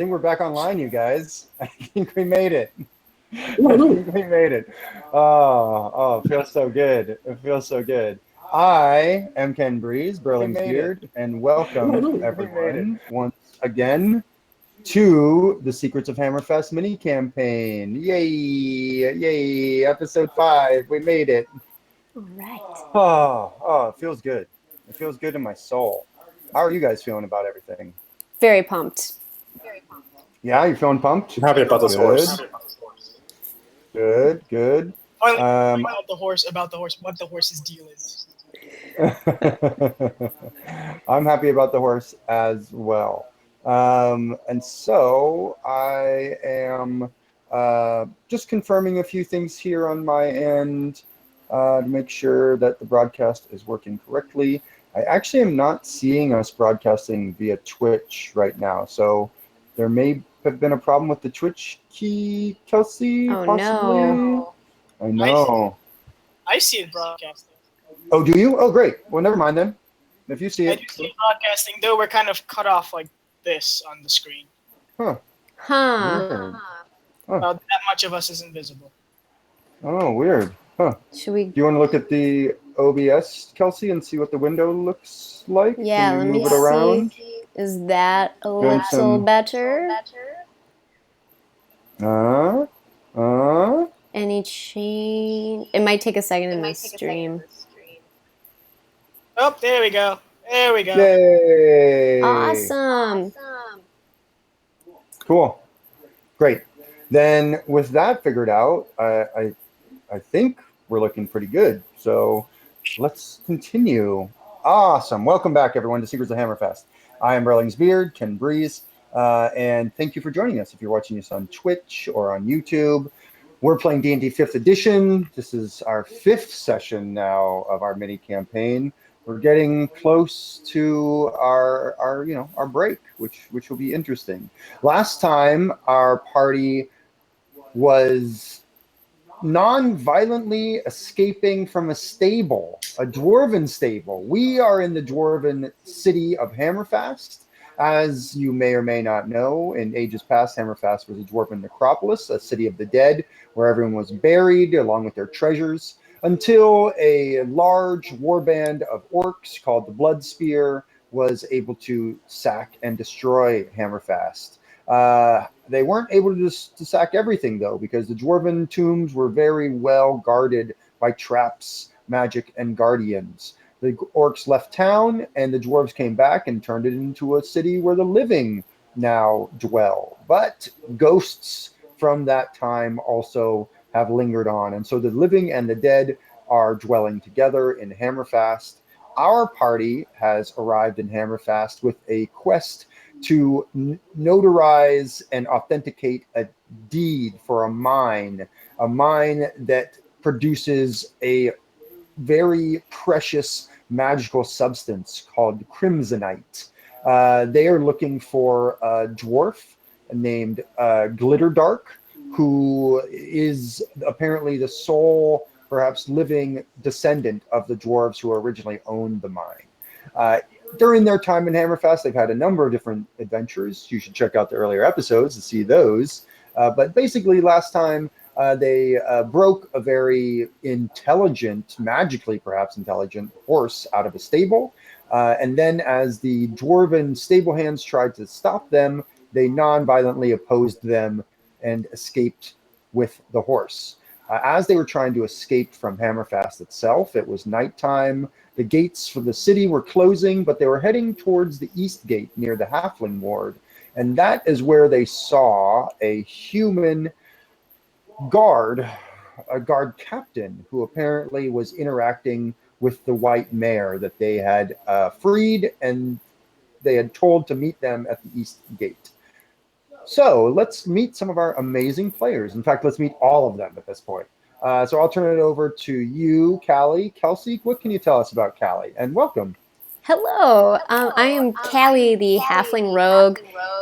think we're back online, you guys. I think we made it. I think we made it. It feels so good. It feels so good. I am Ken Breeze, Berling's Beard, and welcome everyone once again to the Secrets of Hammerfest mini campaign. Yay! Yay! Episode 5. We made it. All right. It feels good. It feels good in my soul. How are you guys feeling about everything? Very pumped. Yeah, you're feeling pumped? I'm happy about this horse. Good, good. About the horse, what the horse's deal is. I'm happy about the horse as well. And so I am just confirming a few things here on my end to make sure that the broadcast is working correctly. I actually am not seeing us broadcasting via Twitch right now, so there may have been a problem with the Twitch key, Kelsey, possibly. No. I know. I see it broadcasting. Oh, do you? Oh, great. Well, never mind then. If you see I it. do see it broadcasting, though we're kind of cut off like this on the screen. Huh. Weird. That much of us is invisible. Oh, weird. Huh. Should we? Do you want to look at the OBS, Kelsey, and see what the window looks like? Yeah, Can let you me move it around? see. Is that a little some- better? Any change? It might take a second in the stream. Oh, there we go. There we go. Yay! Awesome. Cool. Great. Then with that figured out, I think we're looking pretty good. So let's continue. Awesome. Welcome back, everyone, to Secrets of Hammerfest. I am Berling's Beard, Ken Breeze, and thank you for joining us if you're watching us on Twitch or on YouTube. We're playing D&D 5th edition. This is our 5th session now of our mini campaign. We're getting close to our break, which will be interesting. Last time our party was non-violently escaping from a stable, a dwarven stable. We are in the dwarven city of Hammerfast. As you may or may not know, in ages past, Hammerfast was a dwarven necropolis, a city of the dead, where everyone was buried along with their treasures, until a large warband of orcs called the Blood Spear was able to sack and destroy Hammerfast. They weren't able to sack everything, though, because the dwarven tombs were very well guarded by traps, magic, and guardians. The orcs left town, and the dwarves came back and turned it into a city where the living now dwell. But ghosts from that time also have lingered on, and so the living and the dead are dwelling together in Hammerfast. Our party has arrived in Hammerfast with a quest to notarize and authenticate a deed for a mine that produces a very precious magical substance called crimsonite. They are looking for a dwarf named Glitterdark, who is apparently the sole, perhaps living descendant of the dwarves who originally owned the mine. During their time in Hammerfest, they've had a number of different adventures. You should check out the earlier episodes to see those. But basically, last time, they broke a very intelligent, magically perhaps intelligent horse out of a stable. And then as the dwarven stable hands tried to stop them, they non-violently opposed them and escaped with the horse. As they were trying to escape from Hammerfast itself, it was nighttime. The gates for the city were closing, but they were heading towards the east gate near the Halfling Ward. And that is where they saw a human guard, a guard captain, who apparently was interacting with the white mare that they had freed, and they had told to meet them at the east gate. So let's meet some of our amazing players. In fact, let's meet all of them at this point. So I'll turn it over to you, Callie. Kelsey, what can you tell us about Callie? And welcome. Hello, I am Callie, the halfling rogue.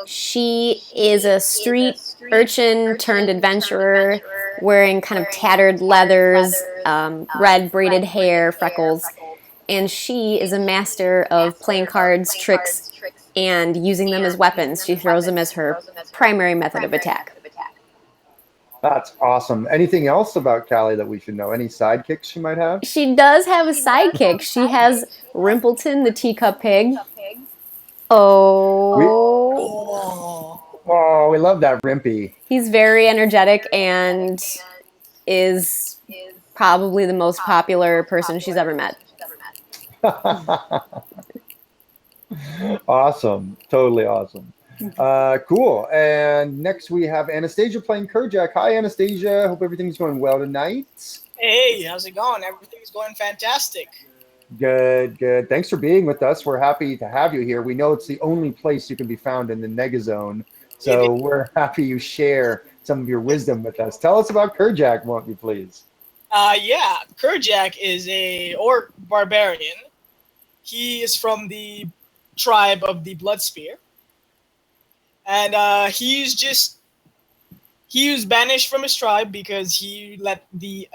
She is a street urchin turned adventurer, wearing kind of tattered leathers, red braided hair, freckles, and she is a master of playing cards, tricks, and using them as weapons. She throws them as her primary method of attack. That's awesome. Anything else about Callie that we should know? Any sidekicks she might have? She does have a sidekick. She has Rimpleton, the teacup pig. Oh. Oh, we love that Rimpy. He's very energetic and is probably the most popular person she's ever met. Awesome. Totally awesome. Cool. And next we have Anastasia playing Kerjak. Hi, Anastasia. Hope everything's going well tonight. Hey, how's it going? Everything's going fantastic. Good, good. Thanks for being with us. We're happy to have you here. We know it's the only place you can be found in the Negazone. So we're happy you share some of your wisdom with us. Tell us about Kerjak, won't you, please? Yeah, Kerjak is a orc barbarian. He is from the tribe of the Blood Spear. And he was banished from his tribe because he let the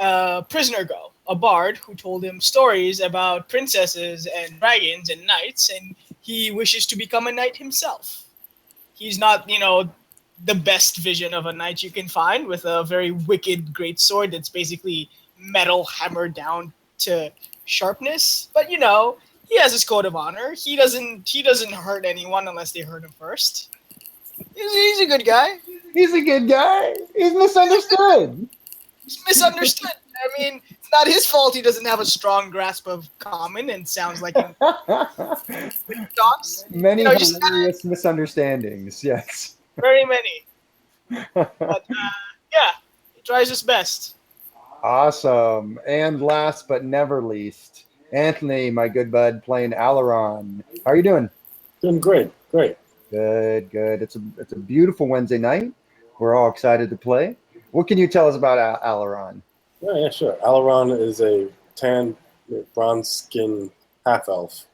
prisoner go, a bard who told him stories about princesses and dragons and knights, and he wishes to become a knight himself. He's not, the best vision of a knight you can find, with a very wicked great sword that's basically metal hammered down to sharpness. But he has his code of honor. He doesn't hurt anyone unless they hurt him first. He's a good guy. He's a good guy. He's misunderstood. He's misunderstood. I mean, it's not his fault he doesn't have a strong grasp of common and sounds like he talks. Many hilarious misunderstandings, yes. Very many. But, he tries his best. Awesome. And last but never least, Anthony, my good bud, playing Alaron. How are you doing? Doing great. Good, good. It's a beautiful Wednesday night. We're all excited to play. What can you tell us about Alaron? Yeah, sure. Alaron is a tan, bronze skin half-elf.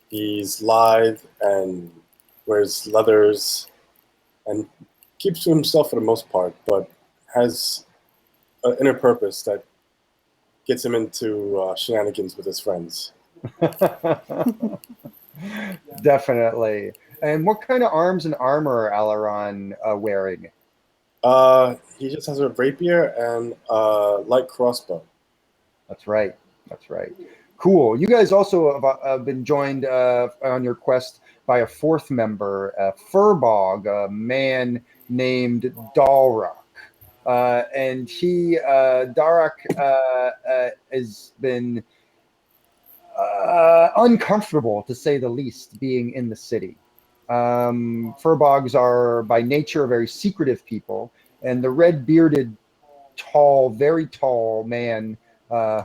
He's lithe and wears leathers and keeps to himself for the most part, but has an inner purpose that gets him into shenanigans with his friends. Definitely. And what kind of arms and armor are Alaron wearing? He just has a rapier and a light crossbow. That's right. Cool. You guys also have been joined on your quest by a fourth member, Furbog, a man named Dalrak. And Darak has been uncomfortable, to say the least, being in the city. Furbogs are by nature very secretive people, and the red-bearded, very tall man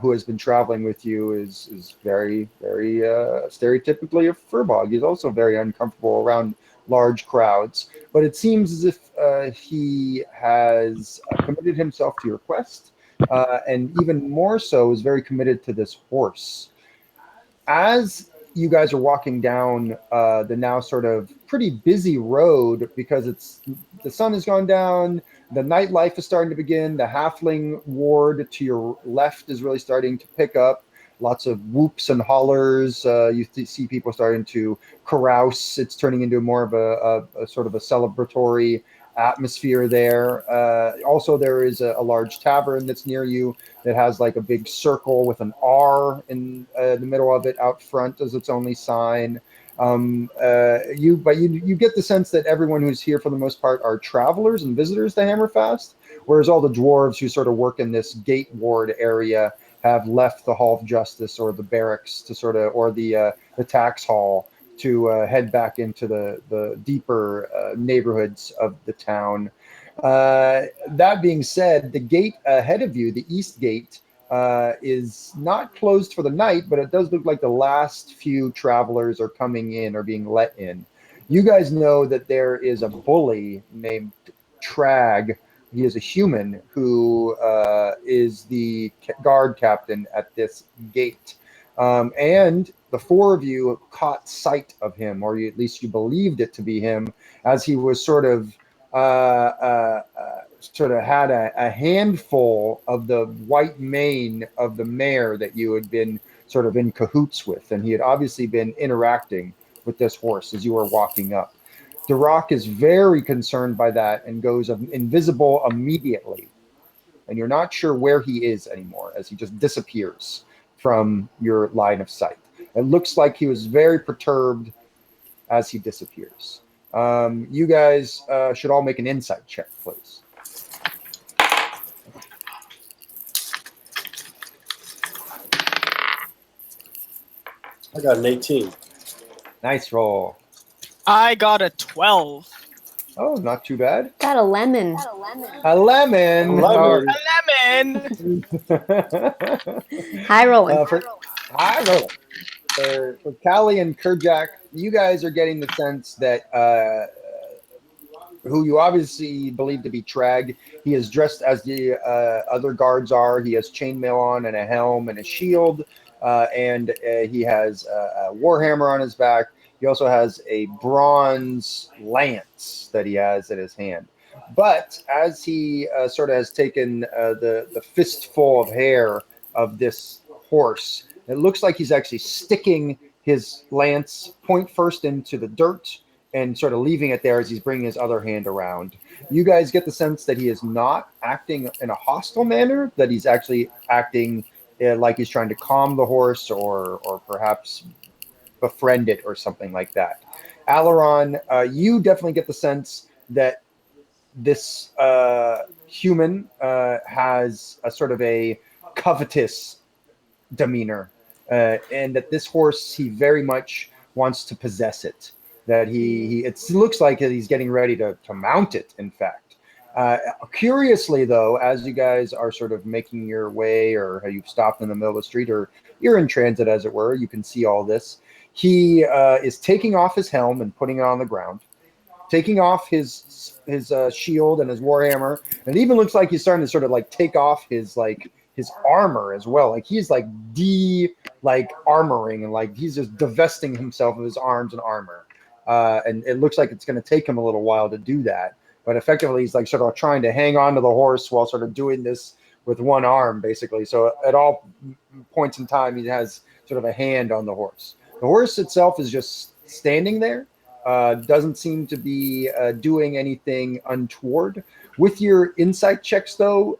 who has been traveling with you is very, very stereotypically a Furbog. He's also very uncomfortable around large crowds, but it seems as if he has committed himself to your quest, and even more so is very committed to this horse. As you guys are walking down the now sort of pretty busy road, because the sun has gone down, the nightlife is starting to begin, the halfling ward to your left is really starting to pick up. Lots of whoops and hollers. You see people starting to carouse. It's turning into more of a sort of a celebratory atmosphere there. Also, there is a large tavern that's near you that has like a big circle with an R in the middle of it out front as its only sign. You get the sense that everyone who's here for the most part are travelers and visitors to Hammerfast, whereas all the dwarves who sort of work in this gate ward area have left the Hall of Justice or the barracks or the tax hall to head back into the deeper neighborhoods of the town. That being said, the gate ahead of you, the east gate, is not closed for the night, but it does look like the last few travelers are coming in or being let in. You guys know that there is a bully named Trag. He is a human who is the guard captain at this gate. And the four of you caught sight of him, or at least you believed it to be him, as he was sort of had a handful of the white mane of the mare that you had been sort of in cahoots with. And he had obviously been interacting with this horse as you are walking up. Duroc is very concerned by that and goes invisible immediately. And you're not sure where he is anymore as he just disappears from your line of sight. It looks like he was very perturbed as he disappears. You guys should all make an insight check, please. I got an 18. Nice roll. I got a 12. Oh, not too bad. Got a lemon. A lemon. Lemon. A lemon! High rolling. High rolling. For Callie and Kerjak, you guys are getting the sense that who you obviously believe to be Trag, he is dressed as the other guards are. He has chainmail on and a helm and a shield, and he has a warhammer on his back. He also has a bronze lance that he has in his hand. But as he sort of has taken the fistful of hair of this horse, it looks like he's actually sticking his lance point first into the dirt and sort of leaving it there as he's bringing his other hand around. You guys get the sense that he is not acting in a hostile manner, that he's actually acting like he's trying to calm the horse or perhaps befriend it or something like that. Alaron, you definitely get the sense that this human has a sort of a covetous demeanor, and that this horse, he very much wants to possess it. That it looks like he's getting ready to mount it, in fact. Curiously, though, as you guys are sort of making your way, or you've stopped in the middle of the street, or you're in transit, as it were, you can see all this. He is taking off his helm and putting it on the ground, taking off his shield and his warhammer, and it even looks like he's starting to sort of like take off his armor as well. Like he's like armoring, and like he's just divesting himself of his arms and armor. And it looks like it's going to take him a little while to do that. But effectively, he's like sort of trying to hang on to the horse while sort of doing this with one arm, basically. So at all points in time, he has sort of a hand on the horse. The horse itself is just standing there, doesn't seem to be doing anything untoward. With your insight checks, though,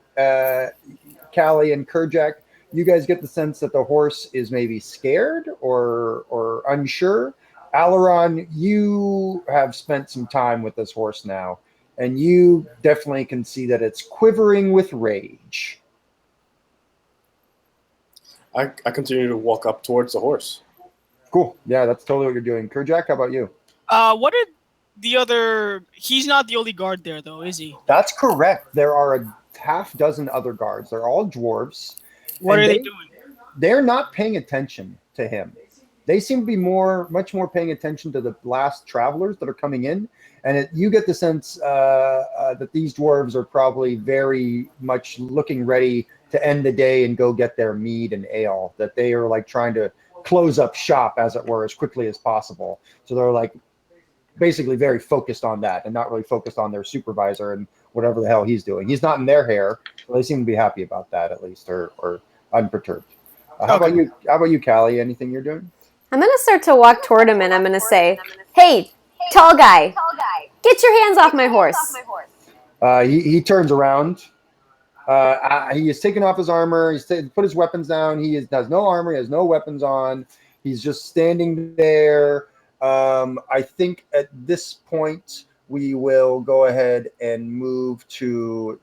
Callie and Kerjak, you guys get the sense that the horse is maybe scared or unsure. Alaron, you have spent some time with this horse now, and you definitely can see that it's quivering with rage. I continue to walk up towards the horse. Cool. Yeah, that's totally what you're doing. Kerjak, how about you? What did the other... He's not the only guard there, though, is he? That's correct. There are a half dozen other guards. They're all dwarves. What are they doing? They're not paying attention to him. They seem to be much more paying attention to the last travelers that are coming in. And you get the sense that these dwarves are probably very much looking ready to end the day and go get their mead and ale, that they are like trying to close up shop, as it were, as quickly as possible. So they're like basically very focused on that and not really focused on their supervisor and whatever the hell he's doing. He's not in their hair, so they seem to be happy about that, at least, or unperturbed. How about you? How about you, Callie? Anything you're doing? I'm going to start to walk toward him and I'm going to say, "Hey, tall guy, get your hands off my horse." He turns around. He has taken off his armor. He's put his weapons down. He has no armor. He has no weapons on. He's just standing there. I think at this point we will go ahead and move to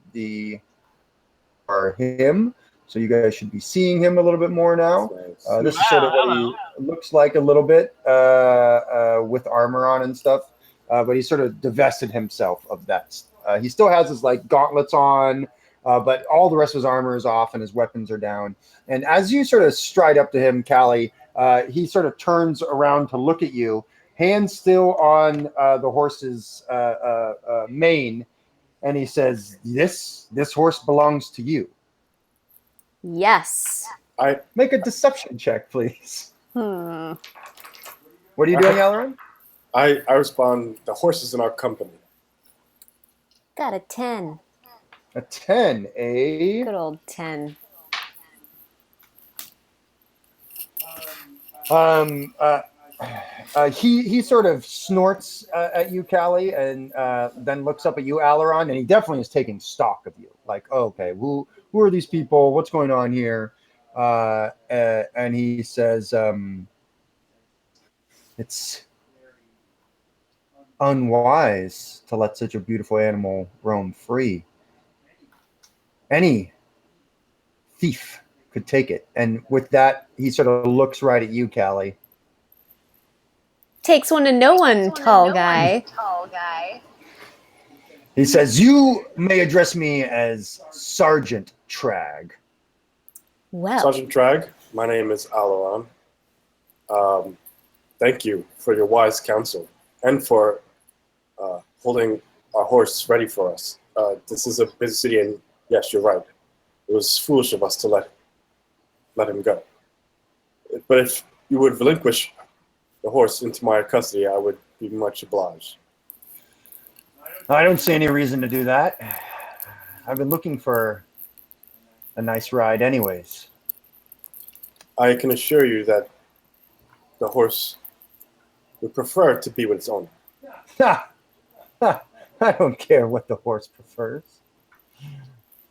him. So you guys should be seeing him a little bit more now. This is sort of what he looks like a little bit with armor on and stuff. But he sort of divested himself of that. He still has his like gauntlets on, but all the rest of his armor is off and his weapons are down. And as you sort of stride up to him, Callie, he sort of turns around to look at you, hands still on the horse's mane, and he says, "This horse belongs to you." Yes. I Make a deception check, please. Hmm. What are you doing, Alaron? I respond, the horse is in our company. Got a 10. A 10. Good old 10. he sort of snorts at you, Callie, and then looks up at you, Alaron, and he definitely is taking stock of you. Like, oh, okay, who are these people? What's going on here? And he says, it's unwise to let such a beautiful animal roam free. Any thief could take it. And with that, he sort of looks right at you, Callie. Takes one to know one, tall guy. He says, you may address me as Sergeant Trag. Well, Sergeant Drag, my name is Alaron. Thank you for your wise counsel and for holding our horse ready for us. This is a busy city, and yes, you're right. It was foolish of us to let him go. But if you would relinquish the horse into my custody, I would be much obliged. I don't see any reason to do that. I've been looking for a nice ride anyways. I can assure you that the horse would prefer to be with its owner. Ha! Ha! I don't care what the horse prefers.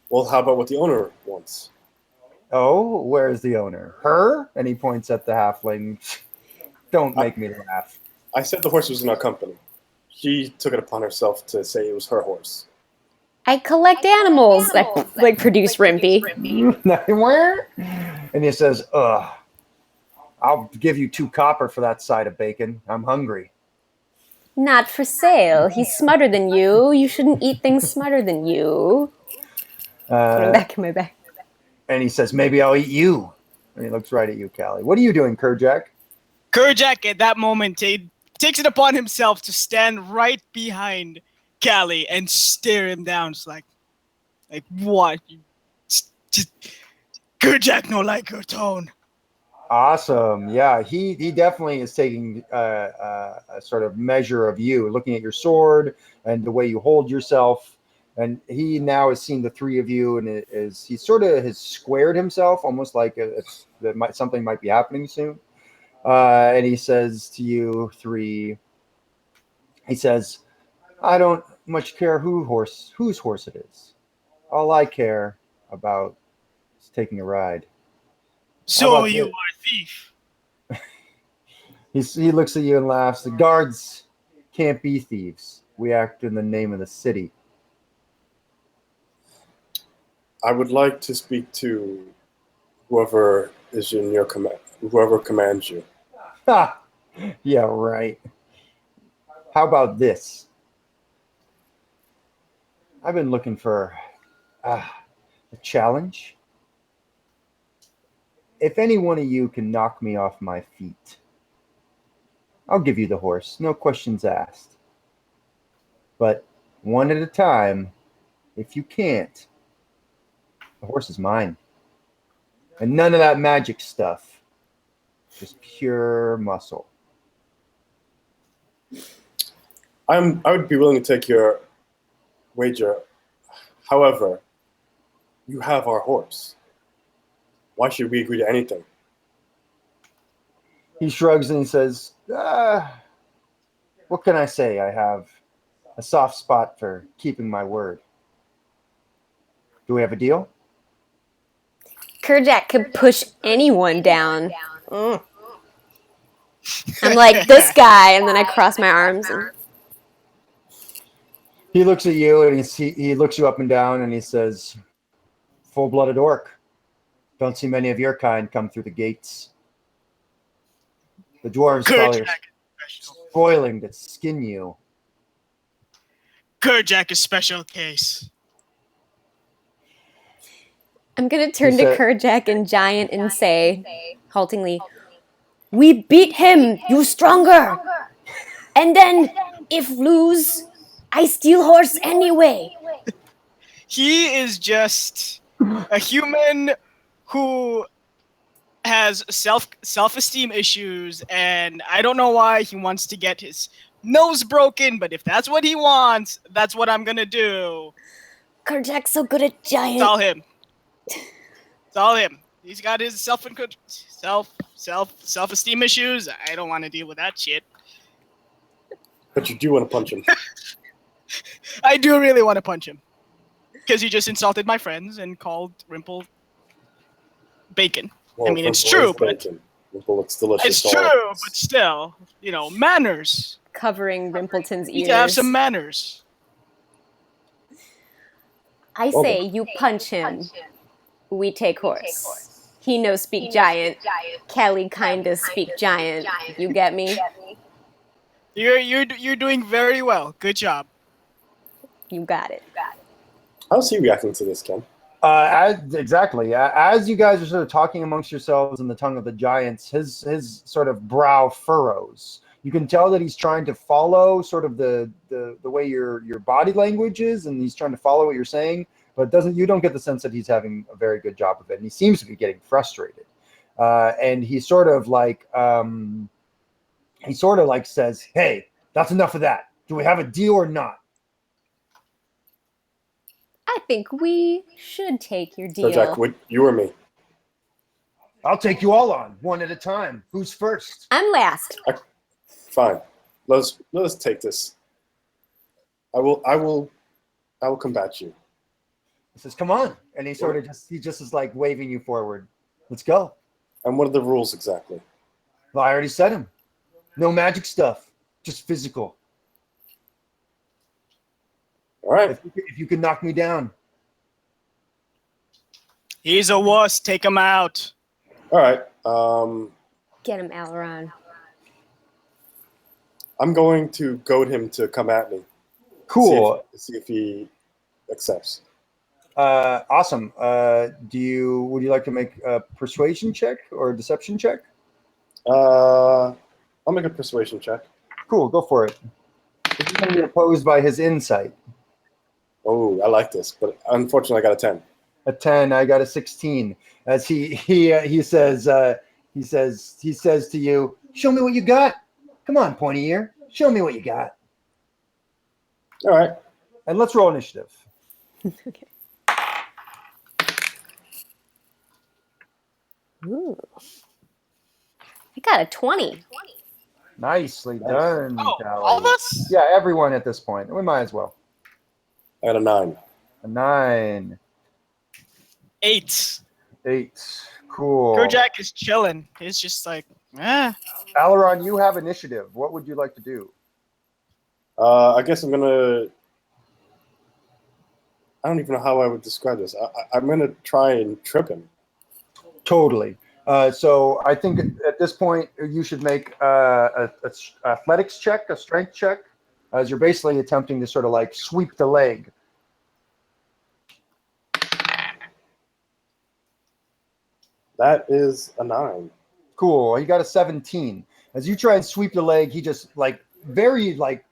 Well, how about what the owner wants? Oh, where's the owner? Her? And he points at the halfling. Don't make me laugh. I said the horse was in our company. She took it upon herself to say it was her horse. I collect animals. I like produce Rimpy. Where? And he says, ugh, I'll give you 2 copper for that side of bacon. I'm hungry. Not for sale. He's smarter than you. You shouldn't eat things smarter than you. Put him back in my bag. And he says, maybe I'll eat you. And he looks right at you, Callie. What are you doing, Kerjack? Kerjack at that moment takes it upon himself to stand right behind Callie and stare him down. It's like what? Just Kerjack no like your tone. Awesome. Yeah, he definitely is taking a sort of measure of you, looking at your sword and the way you hold yourself. And he now has seen the 3 of you, and he sort of has squared himself, almost like something might be happening soon. And he says to you 3, he says, I don't much care whose horse it is. All I care about is taking a ride. So you are a thief. He looks at you and laughs. The guards can't be thieves. We act in the name of the city. I would like to speak to whoever is in your command, whoever commands you. Ha! Yeah, right. How about this? I've been looking for a challenge. If any one of you can knock me off my feet, I'll give you the horse. No questions asked. But one at a time, if you can't, the horse is mine. And none of that magic stuff. Just pure muscle. I would be willing to take your wager. However, you have our horse. Why should we agree to anything? He shrugs and he says, what can I say? I have a soft spot for keeping my word. Do we have a deal? Kerjack could push anyone down. I'm like, this guy, and then I cross my arms. And He looks at you and he looks you up and down and he says, full-blooded orc. Don't see many of your kind come through the gates. The dwarves probably are spoiling to skin you. Kerjack is special case. I'm going to turn to Kerjack and Giant and say, haltingly, we beat him, you stronger. And then, if lose, I steal horse anyway. He is just a human who has self-esteem issues, and I don't know why he wants to get his nose broken, but if that's what he wants, that's what I'm gonna do. Kerjack's so good at Giant. It's all him. It's all him. He's got his self-esteem issues. I don't want to deal with that shit. But you do want to punch him. I do really want to punch him because he just insulted my friends and called Rimple bacon. Well, I mean, it's Rimple true, is but bacon. Rimple looks delicious. it's true, but still, manners. Covering Rimpleton's You need to have ears. some manners. I Well, say you punch him. We take horse. He no speak giant. Kelly kinda speak giant. You get me? You're doing very well. Good job. You got it. How's he reacting to this, Ken? Exactly. As you guys are sort of talking amongst yourselves in the tongue of the giants, his sort of brow furrows. You can tell that he's trying to follow sort of the way your body language is, and he's trying to follow what you're saying, but you don't get the sense that he's having a very good job of it, and he seems to be getting frustrated. And he sort of like says, "Hey, that's enough of that. Do we have a deal or not?" I think we should take your So, deal. Jack, you or me? I'll take you all on, one at a time. Who's first? I'm last. Fine. Let us take this. I will combat you. He says, "Come on," and he just is like waving you forward. Let's go. And what are the rules exactly? Well, I already said him. No magic stuff, just physical. All right. If you can knock me down. He's a wuss. Take him out. All right. Get him, Aileron. I'm going to goad him to come at me. Cool. See if he accepts. Awesome. Would you like to make a persuasion check or a deception check? I'll make a persuasion check. Cool, go for it. This is going to be opposed by his insight. Oh, I like this, but unfortunately, I got a 10. A 10, I got a 16. As he says to you, "Show me what you got. Come on, pointy ear. Show me what you got." All right. And let's roll initiative. Okay. Ooh. I got a 20. Nicely done, Oh, Callie. all of us? Yeah, everyone at this point. We might as well. I got a 9. A 9. 8. 8. Cool. Kojak is chilling. He's just like, Aileron, you have initiative. What would you like to do? I guess I'm gonna. I don't even know how I would describe this. I'm gonna try and trip him. Totally. So I think at this point you should make a athletics check, a strength check, as you're basically attempting to sort of like sweep the leg. That is a 9. Cool. He got a 17. As you try and sweep the leg, he just like very like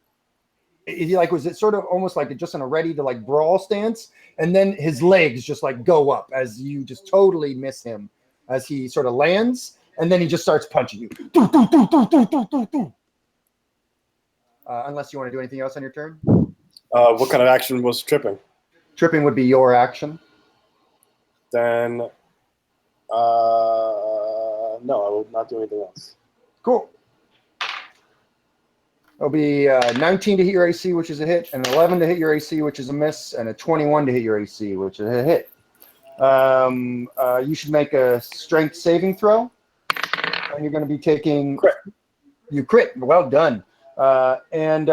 he like was it sort of almost like just in a ready to like brawl stance, and then his legs just like go up as you just totally miss him as he sort of lands, and then he just starts punching you. Unless you want to do anything else on your turn. What kind of action was tripping? Tripping would be your action. Then, no, I will not do anything else. Cool. It'll be 19 to hit your AC, which is a hit, and 11 to hit your AC, which is a miss, and a 21 to hit your AC, which is a hit. You should make a strength saving throw, and you're going to be taking Crit. You crit. Well done. And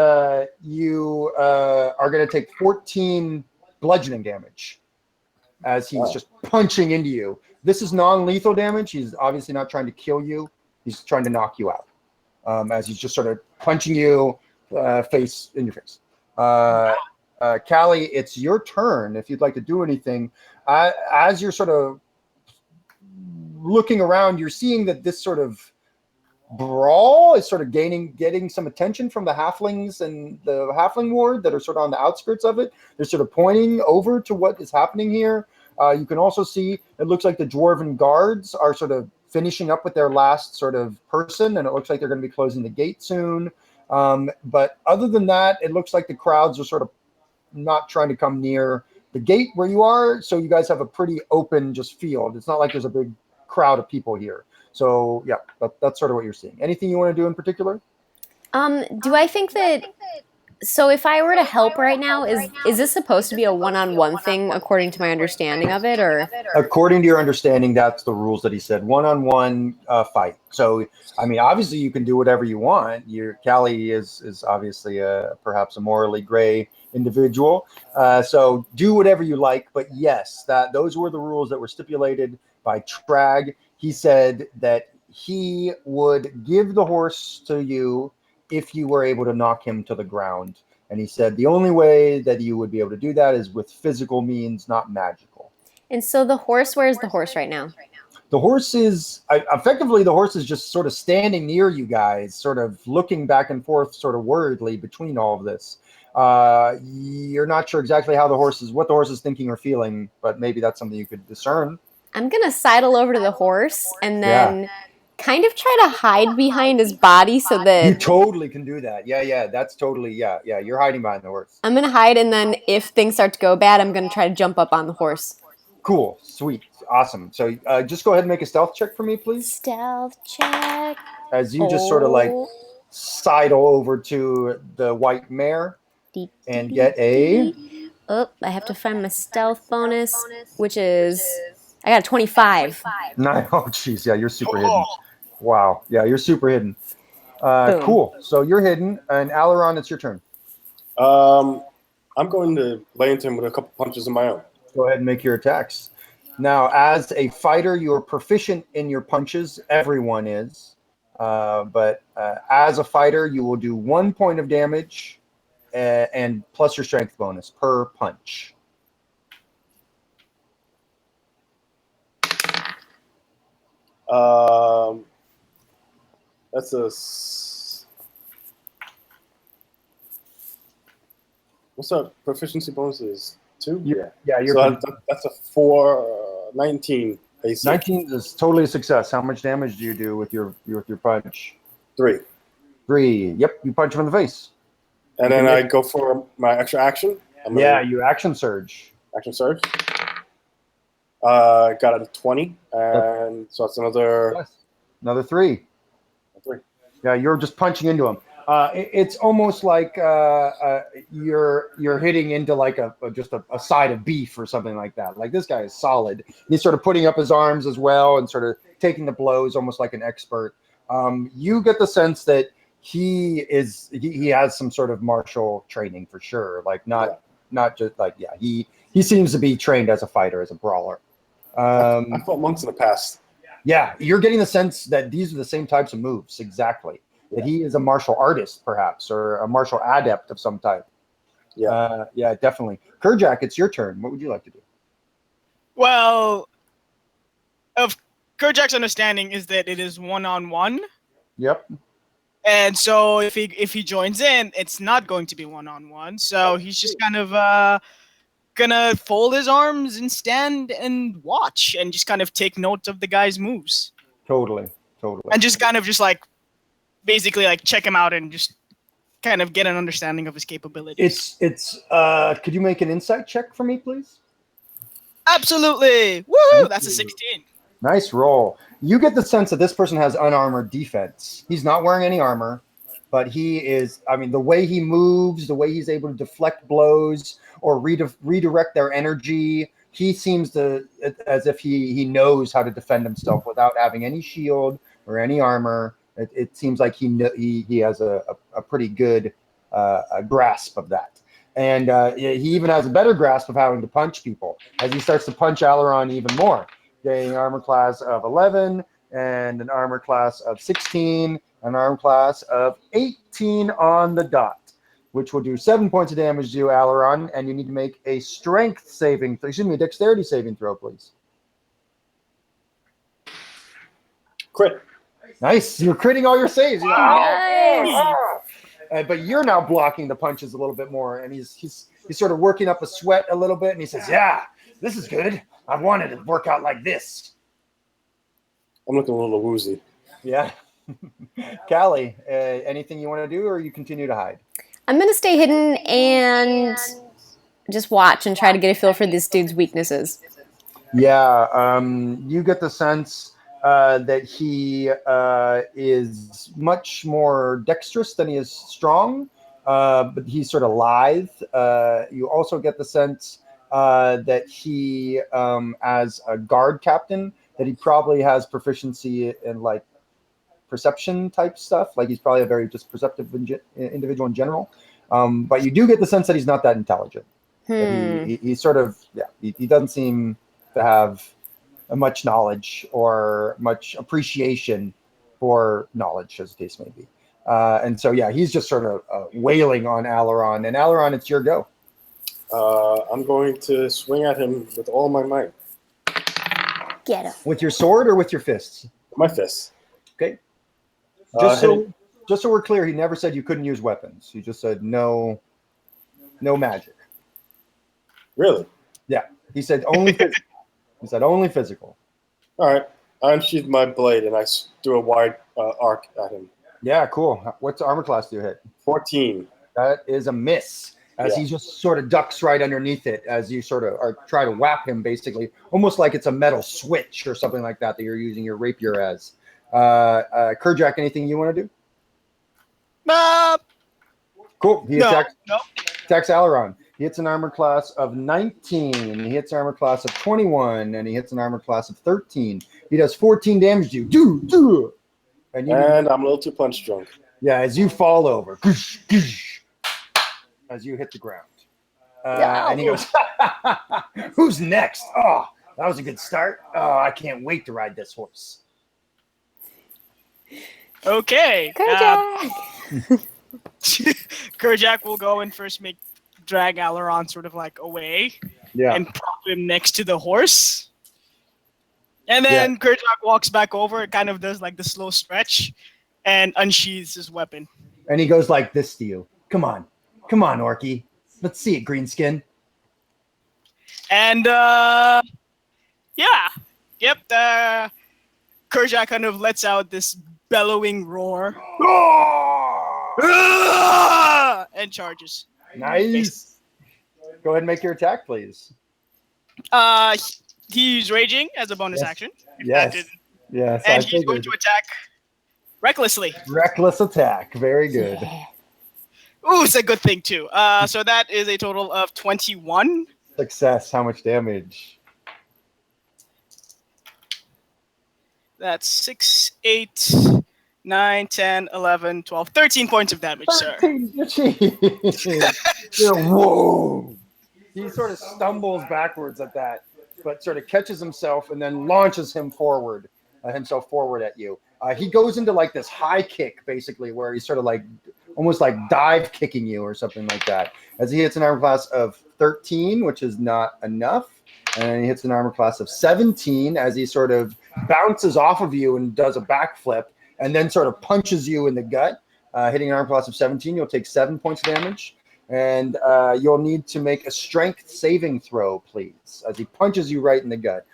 you are going to take 14 bludgeoning damage as he's just punching into you. This is non-lethal damage. He's obviously not trying to kill you. He's trying to knock you out as he's just sort of punching you face in your face. Callie, it's your turn if you'd like to do anything. As you're sort of looking around, you're seeing that this sort of brawl is sort of getting some attention from the halflings and the halfling ward that are sort of on the outskirts of it. They're sort of pointing over to what is happening here. You can also see it looks like the dwarven guards are sort of finishing up with their last sort of person, and it looks like they're going to be closing the gate soon. But other than that, it looks like the crowds are sort of not trying to come near the gate where you are, so you guys have a pretty open just field. It's not like there's a big crowd of people here. So yeah, that's sort of what you're seeing. Anything you want to do in particular? Do I think that so if I were to help right now, is this supposed to be a one-on-one thing according to my understanding of it, or? According to your understanding, that's the rules that he said. One-on-one fight. So, I mean, obviously you can do whatever you want. Callie is obviously perhaps a morally gray individual. So do whatever you like. But yes, those were the rules that were stipulated by Trag. He said that he would give the horse to you if you were able to knock him to the ground. And he said the only way that you would be able to do that is with physical means, not magical. And so where's the horse right now? The horse is effectively the horse is just sort of standing near you guys, sort of looking back and forth, sort of worriedly between all of this. You're not sure exactly what the horse is thinking or feeling, but maybe that's something you could discern. I'm gonna sidle over to the horse and then kind of try to hide behind his body so that you totally can do that. Yeah, that's totally you're hiding behind the horse. I'm gonna hide, and then if things start to go bad, I'm gonna try to jump up on the horse. Cool, sweet, awesome. So just go ahead and make a stealth check for me, please. Stealth check. As you just sort of like sidle over to the white mare and get a. Oh, I have to find my stealth bonus, which is I got a 25. No, oh jeez, yeah, you're super hidden. Wow, yeah, you're super hidden. Cool. So you're hidden, and Alaron, it's your turn. I'm going to lay into him with a couple punches of my own. Go ahead and make your attacks. Now, as a fighter, you're proficient in your punches. Everyone is. But as a fighter, you will do 1 point of damage and plus your strength bonus per punch. That's a. What's our proficiency bonus is? 2? Yeah, you're. So that's a 19 AC. 19 is totally a success. How much damage do you do with your punch? 3. 3. Yep, you punch him in the face. And then I go for my extra action. You action surge. Action surge. Got a 20, and so that's another 3. 3. Yeah, you're just punching into him. It's almost like you're hitting into like just a side of beef or something like that. Like this guy is solid. He's sort of putting up his arms as well and sort of taking the blows almost like an expert. You get the sense that he has some sort of martial training for sure. Like not just like he seems to be trained as a fighter, as a brawler. I fought monks in the past. Yeah, you're getting the sense that these are the same types of moves exactly. That he is a martial artist, perhaps, or a martial adept of some type. Yeah, definitely. Kerjak, it's your turn. What would you like to do? Well, of Kerjak's understanding is that it is 1-on-1. Yep. And so if he joins in, it's not going to be 1-on-1. So he's just kind of gonna fold his arms and stand and watch and just kind of take note of the guy's moves. Totally. And just kind of just like basically like check him out and just kind of get an understanding of his capabilities. Could you make an insight check for me, please? Absolutely. Woo! That's a 16. Nice roll. You get the sense that this person has unarmored defense. He's not wearing any armor, but he is, the way he moves, the way he's able to deflect blows or redirect their energy, he seems to, as if he knows how to defend himself without having any shield or any armor. It seems like he has a pretty good grasp of that. And he even has a better grasp of having to punch people as he starts to punch Alaron even more. Getting an armor class of 11 and an armor class of 16, an armor class of 18 on the dot, which will do 7 points of damage to you, Alaron, and you need to make a a dexterity saving throw, please. Crit. Nice. You're critting all your saves. Nice. But you're now blocking the punches a little bit more, and he's sort of working up a sweat a little bit, and he says, "Yeah, this is good. I've wanted to work out like this." I'm looking a little woozy. Yeah. Callie, anything you want to do, or you continue to hide? I'm going to stay hidden and just watch and try to get a feel for this dude's weaknesses. Yeah, you get the sense that he is much more dexterous than he is strong, but he's sort of lithe. You also get the sense that he, as a guard captain, that he probably has proficiency in like perception type stuff. Like he's probably a very just perceptive individual in general. But you do get the sense that he's not that intelligent. That he sort of, yeah, he doesn't seem to have much knowledge or much appreciation for knowledge, as the case may be. And so, yeah, he's just sort of wailing on Alaron. And Alaron, it's your go. I'm going to swing at him with all my might. Get him. With your sword or with your fists? My fists. Okay. Hey. Just so we're clear, he never said you couldn't use weapons. He just said no magic. Really? Yeah. He said only physical. He said only physical. All right. I unsheathed my blade and I do a wide arc at him. Yeah, cool. What's armor class do you hit? 14. That is a miss. As he just sort of ducks right underneath it as you sort of are try to whap him, basically, almost like it's a metal switch or something like that you're using your rapier as. Kerjack, anything you want to do? Cool. He attacks Alaron. He hits an armor class of 19. He hits an armor class of 21, and he hits an armor class of 13. He does 14 damage to you. And I'm a little too punch drunk. Yeah, as you fall over, as you hit the ground. And he goes, "Who's next? Oh, that was a good start. Oh, I can't wait to ride this horse." Okay. Kerjack. Kerjack will go and first drag Alaron sort of like away. Yeah. And prop him next to the horse. And then Kerjack walks back over, kind of does like the slow stretch, and unsheathes his weapon. And he goes like this to you. Come on, Orky. Let's see it, Greenskin. And Kerjack kind of lets out this bellowing roar. And charges. Nice. Go ahead and make your attack, please. He's raging as a bonus action. Yes. And he's going to attack recklessly. Reckless attack. Very good. Yeah. Ooh, it's a good thing too. So that is a total of 21. Success. How much damage? That's 6, 8, 9, 10, 11, 12, 13 points of damage, sir. Whoa. He sort of stumbles backwards at that, but sort of catches himself and then launches himself forward at you. He goes into like this high kick, basically, where he's sort of like almost like dive kicking you or something like that. As he hits an armor class of 13, which is not enough. And he hits an armor class of 17 as he sort of bounces off of you and does a backflip and then sort of punches you in the gut. Hitting an armor class of 17, you'll take 7 points of damage. And you'll need to make a strength saving throw, please, as he punches you right in the gut.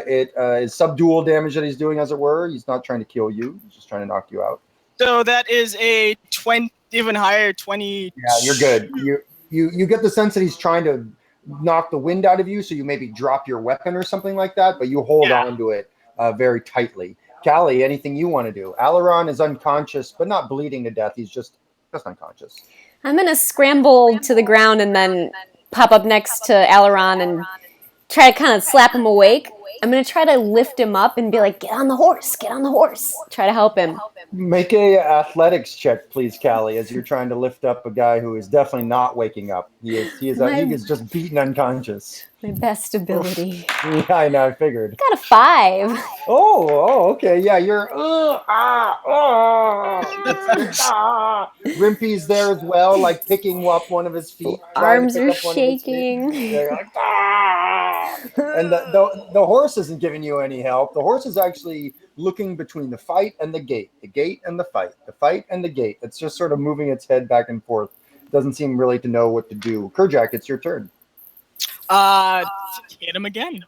It is subdual damage that he's doing, as it were. He's not trying to kill you. He's just trying to knock you out. So that is a 20, even higher, 20. Yeah, you're good. You get the sense that he's trying to knock the wind out of you, so you maybe drop your weapon or something like that, but you hold on to it very tightly. Callie, anything you want to do? Alaron is unconscious, but not bleeding to death. He's just unconscious. I'm going to scramble to the ground and then pop up next to Alaron and try to kind of slap him awake. I'm going to try to lift him up and be like, get on the horse. Try to help him. Make a athletics check, please, Callie, as you're trying to lift up a guy who is definitely not waking up. He is just beaten unconscious. My best ability. Yeah, I know, I figured. Got a 5. Oh, okay. Yeah, you're Rimpy's there as well, like picking up one of his feet. Arms are shaking. They're like, and the horse isn't giving you any help. The horse is actually looking between the fight and the gate and the fight and the gate. It's just sort of moving its head back and forth. It doesn't seem really to know what to do. Kerjack, it's your turn. Hit him again.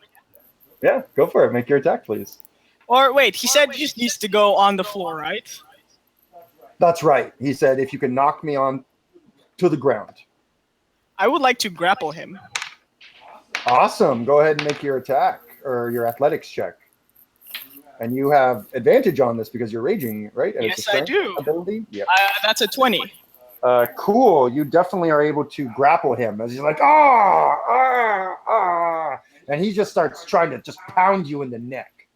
Yeah, go for it. Make your attack, please. Or wait, he said he just needs to go on the floor, right? That's right. He said, if you can knock me on to the ground. I would like to grapple him. Awesome. Go ahead and make your attack or your athletics check. And you have advantage on this because you're raging, right? And Yes, it's a I strength do. ability. Yeah. That's a 20. Cool. You definitely are able to grapple him as he's like, ah, and he just starts trying to just pound you in the neck.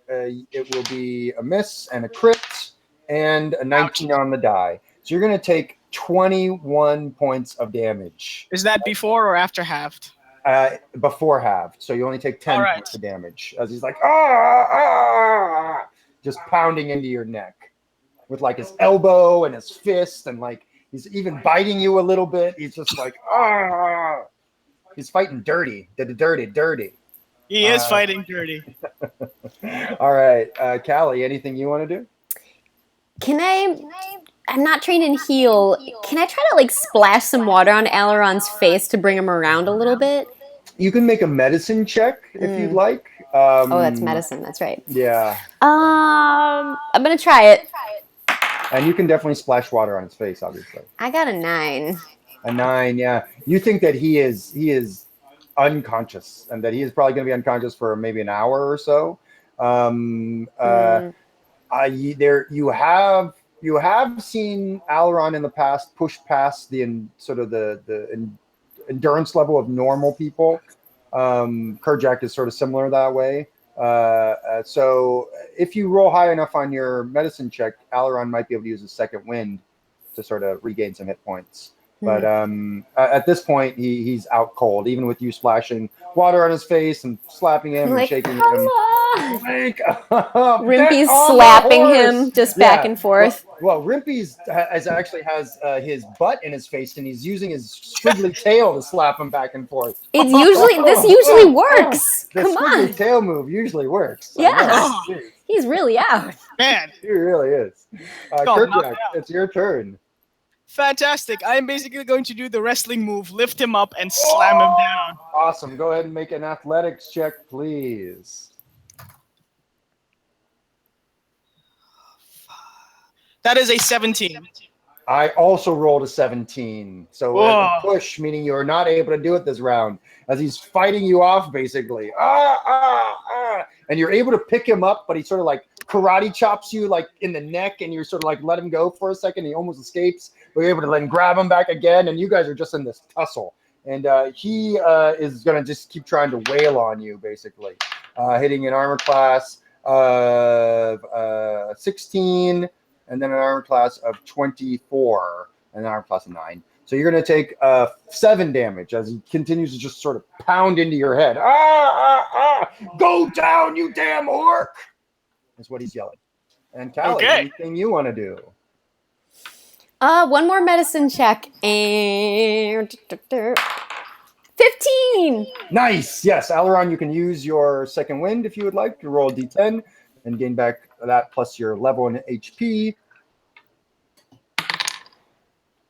It will be a miss and a crit and a 19 on the die. So you're going to take 21 points of damage. Is that before or after halved? Before halved. So you only take 10 All right. points of damage as he's like, just pounding into your neck with like his elbow and his fist, and like he's even biting you a little bit. He's just like, he's fighting dirty. Dirty. He is fighting dirty. All right, Callie, anything you want to do? I'm not trained in heal. Can I try to like splash some water on Aileron's face to bring him around a little bit? You can make a medicine check if you'd like. Oh, that's medicine. That's right. Yeah. I'm gonna try it. And you can definitely splash water on his face, obviously. I got a 9. A 9, yeah. You think that he is unconscious, and that he is probably going to be unconscious for maybe an hour or so. You have seen Aileron in the past push past the endurance level of normal people. Kerjak is sort of similar that way. So if you roll high enough on your medicine check, Aileron might be able to use a second wind to sort of regain some hit points. But at this point, he's out cold, even with you splashing water on his face and slapping him and shaking him. Wake up! Rimpy's slapping him just back and forth. Well, Rimpy's actually has his butt in his face, and he's using his squiggly tail to slap him back and forth. This usually works. The Come squiggly on. tail move usually works. Yeah. He's really out. Man, He really is. Kerjak, it's your turn. fantastic. I'm basically going to do the wrestling move, lift him up, and slam him down. Awesome. Go ahead and make an athletics check, please. That is a 17. I also rolled a 17. So a push, meaning you're not able to do it this round, as he's fighting you off, basically. And you're able to pick him up, but he sort of like karate chops you like in the neck, and you're sort of like let him go for a second. He almost escapes, but you're able to then grab him back again, and you guys are just in this tussle. And he is going to just keep trying to wail on you, basically. Hitting an armor class of 16, and then an armor class of 24, and an armor class of 9. So you're going to take 7 damage as he continues to just sort of pound into your head. Go down, you damn orc! That's what he's yelling. And Callie, anything you want to do? One more medicine check. And 15! Nice! Yes, Aileron, you can use your second wind if you would like to roll a d10 and gain back that plus your level in HP.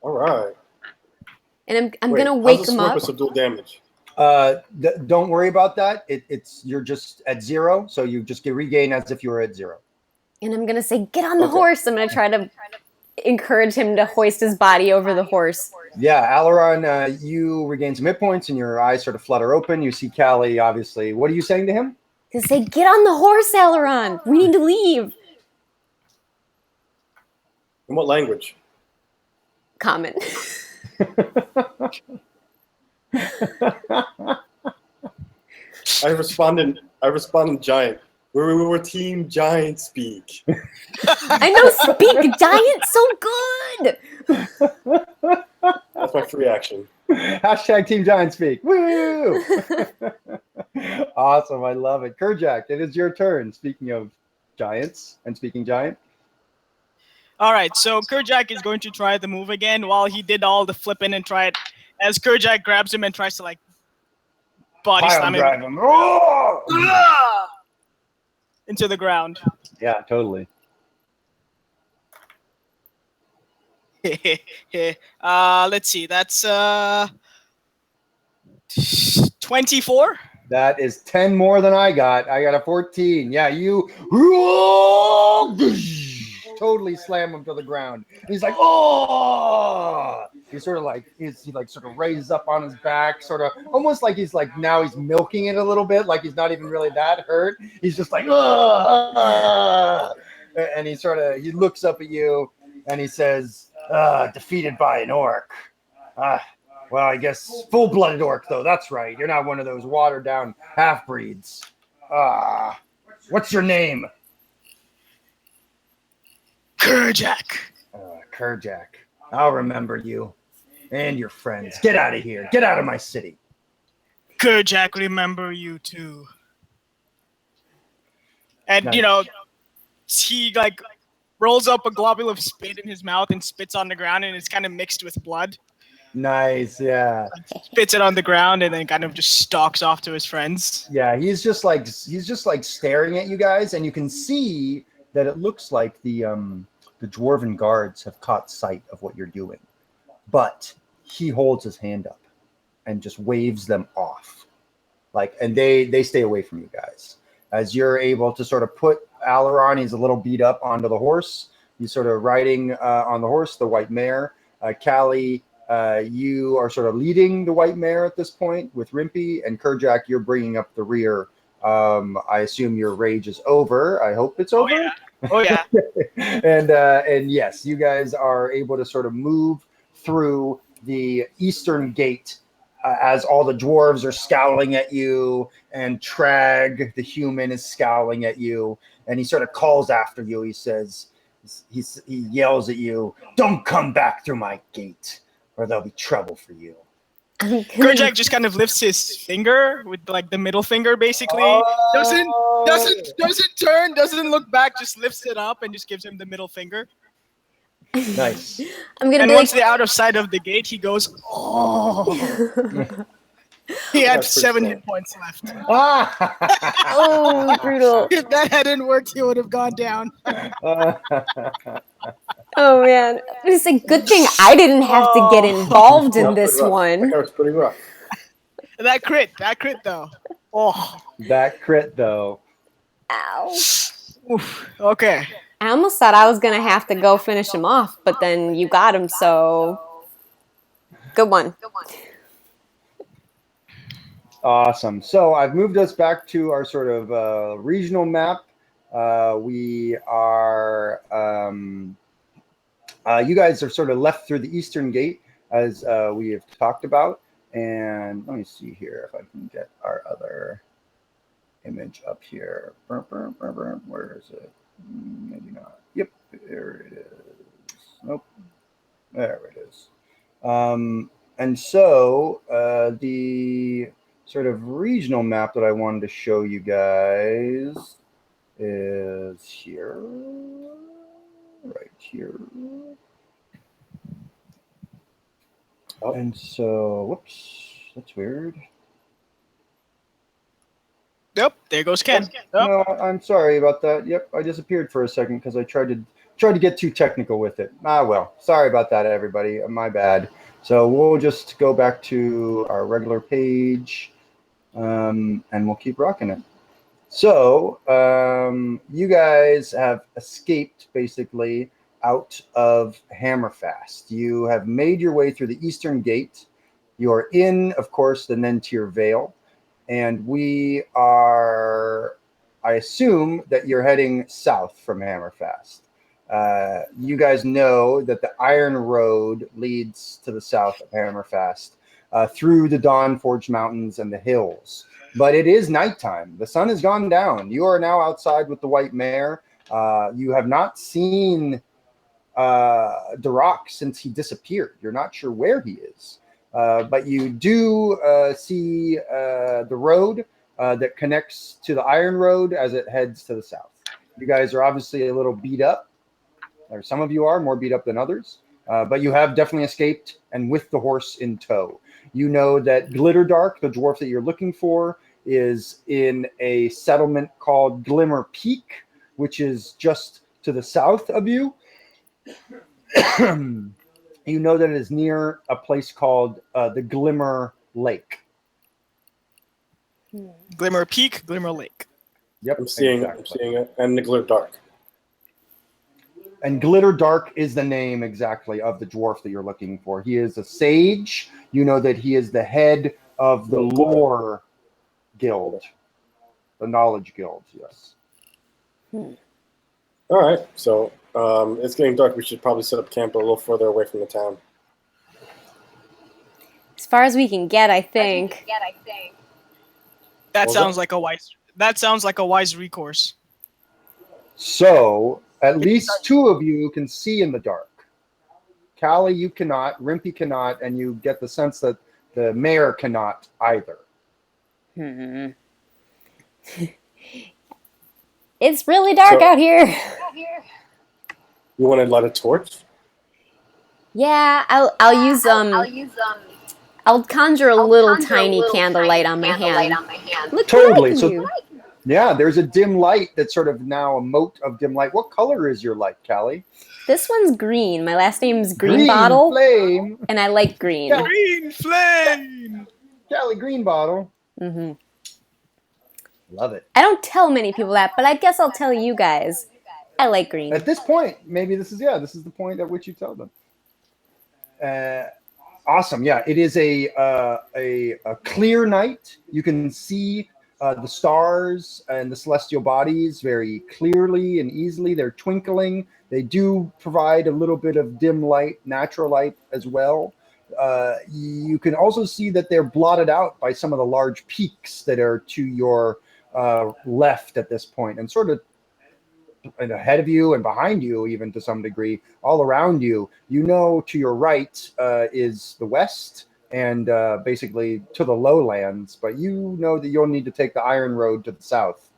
All right. And I'm gonna wake him up. How's the purpose of dual damage? Don't worry about that. You're just at 0, so you just get regain as if you were at 0. And I'm gonna say, get on the horse. I'm gonna try to encourage him to hoist his body over the horse. Yeah, Aileron, you regain some hit points, and your eyes sort of flutter open. You see Callie, obviously. What are you saying to him? To say, get on the horse, Aileron. We need to leave. In what language? Common. I respond in giant. We're team giant speak. I know speak giant so good. That's my free action. Hashtag Team Giant Speak. Woo! Awesome. I love it. Kerjak, it is your turn. Speaking of giants and speaking giant. All right, so Kerjak is going to try the move again while he did all the flipping and try it. As Kerjak grabs him and tries to like body slam him into the ground. Yeah, totally. Let's see. That's 24. That is 10 more than I got. I got a 14. Yeah, you. totally slam him to the ground. And he's like, oh! He's sort of like he like sort of raises up on his back, sort of almost like he's like now he's milking it a little bit, like he's not even really that hurt. He's just like, oh! And he looks up at you and he says, defeated by an orc. Well, I guess full-blooded orc though. That's right. You're not one of those watered-down half-breeds. What's your name? Kerjak. Kerjak. I'll remember you and your friends. Get out of here. Get out of my city. Kerjak, remember you too. And, Nice. you know, he, like, rolls up a globule of spit in his mouth and spits on the ground, and it's kind of mixed with blood. Nice, yeah. Spits it on the ground and then kind of just stalks off to his friends. Yeah, he's just like staring at you guys, and you can see that it looks like the dwarven guards have caught sight of what you're doing. But he holds his hand up and just waves them off. And they stay away from you guys. As you're able to sort of put Alaron, he's a little beat up, onto the horse. He's sort of riding on the horse, the white mare. Callie, you are sort of leading the white mare at this point with Rimpy, and Kerjak, you're bringing up the rear. I assume your rage is over. I hope it's over. Oh yeah. And yes, you guys are able to sort of move through the eastern gate as all the dwarves are scowling at you, and Trag, the human, is scowling at you, and he sort of calls after you. He says, he yells at you, "Don't come back through my gate, or there'll be trouble for you." Kerjak just kind of lifts his finger with like the middle finger, basically. Doesn't turn, doesn't look back, just lifts it up and just gives him the middle finger. Nice. I'm gonna And be once like, they're out of sight of the gate, he goes, "Oh." He had That's pretty 7 smart. hit points left. oh, brutal. If that hadn't worked, he would have gone down. Oh man, it's a good thing I didn't have to get involved in this That one. was pretty rough. That crit though. Oh. That crit, though. Ow. Oof. Okay. I almost thought I was gonna have to go finish him off, but then you got him, so good one. Awesome. So I've moved us back to our sort of regional map. We are, you guys are sort of left through the eastern gate, as we have talked about. And let me see here if I can get our other image up here. Where is it? Maybe not. Yep, there it is. Nope. There it is. And so the sort of regional map that I wanted to show you guys is here, right here. Oh. And so, whoops, that's weird. Yep, there goes Ken. No, I'm sorry about that. Yep, I disappeared for a second because I tried to get too technical with it. Well, sorry about that, everybody. My bad. So we'll just go back to our regular page, and we'll keep rocking it. So you guys have escaped basically out of Hammerfast. You have made your way through the eastern gate. You are in, of course, the Nentir Vale. And we are, I assume that you're heading south from Hammerfast. You guys know that the Iron Road leads to the south of Hammerfast through the Dawnforge Mountains and the hills. But it is nighttime. The sun has gone down. You are now outside with the white mare. You have not seen Duroc since he disappeared. You're not sure where he is. But you do see the road that connects to the Iron Road as it heads to the south. You guys are obviously a little beat up, or some of you are more beat up than others, but you have definitely escaped, and with the horse in tow. You know that Glitterdark, the dwarf that you're looking for, is in a settlement called Glimmer Peak, which is just to the south of you. You know that it is near a place called the Glimmer Lake. Glimmer Peak, Glimmer Lake. Yep, I'm seeing it, and the Glitterdark. And Glitter Dark is the name exactly of the dwarf that you're looking for. He is a sage. You know that he is the head of the lore guild, the knowledge guild, yes. All right, so it's getting dark. We should probably set up camp a little further away from the town. As far as we can get, I think. That What was sounds that? like a wise. That sounds like a wise recourse. So at least two of you can see in the dark. Callie, you cannot. Rimpy cannot. And you get the sense that the mayor cannot either. Hmm. It's really dark out here. You want to light a torch? Yeah, I'll use I'll conjure a little tiny candlelight on my hand. Look Totally. what I can So do. yeah, there's a dim light that's sort of now a mote of dim light. What color is your light, Callie? This one's green. My last name's Green Bottle, flame. and I like green. Yeah. Green flame. Callie, green bottle. Hmm. Love it. I don't tell many people that, but I guess I'll tell you guys. I like green. At this point, maybe this is the point at which you tell them. Awesome. Yeah, it is a clear night. You can see the stars and the celestial bodies very clearly and easily. They're twinkling. They do provide a little bit of dim light, natural light as well. You can also see that they're blotted out by some of the large peaks that are to your left at this point, and sort of and ahead of you and behind you, even to some degree, all around you. You know, to your right is the west and basically to the lowlands, but you know that you'll need to take the iron road to the south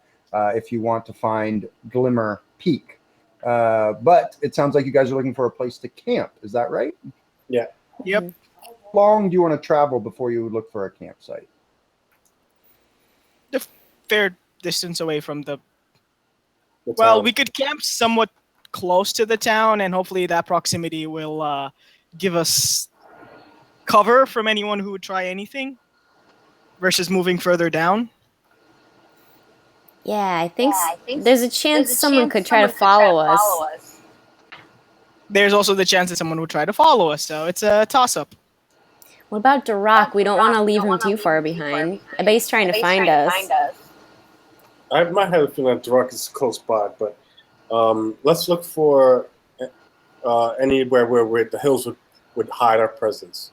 if you want to find Glimmer Peak. But it sounds like you guys are looking for a place to camp. Is that right? Yeah. Yep. How long do you want to travel before you look for a campsite? The fair distance away from the. The Well, town. we could camp somewhat close to the town, and hopefully that proximity will give us cover from anyone who would try anything. Versus moving further down. Yeah, I think there's a chance someone could try to follow us. There's also the chance that someone would try to follow us, so it's a toss-up. What about Duroc? We don't want to leave him too far behind. I bet he's trying to find us. I might have a feeling that Duroc is close by, but let's look for anywhere where the hills would hide our presence.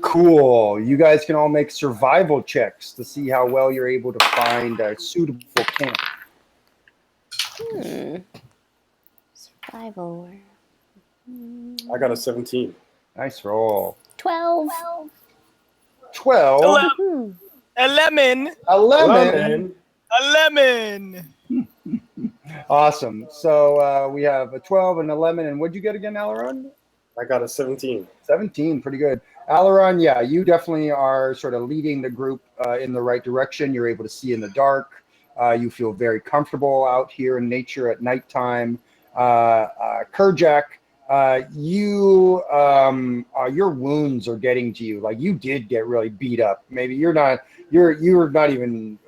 Cool. You guys can all make survival checks to see how well you're able to find a suitable camp. Survival. I got a 17. Nice roll. 12. 12. A lemon. A lemon. A lemon. Awesome. So we have a 12 and a lemon. And what'd you get again, Alaron? I got a 17. 17. Pretty good. Alaron, yeah, you definitely are sort of leading the group in the right direction. You're able to see in the dark. You feel very comfortable out here in nature at nighttime. Kerjak, your wounds are getting to you. Like, you did get really beat up. Maybe you're not even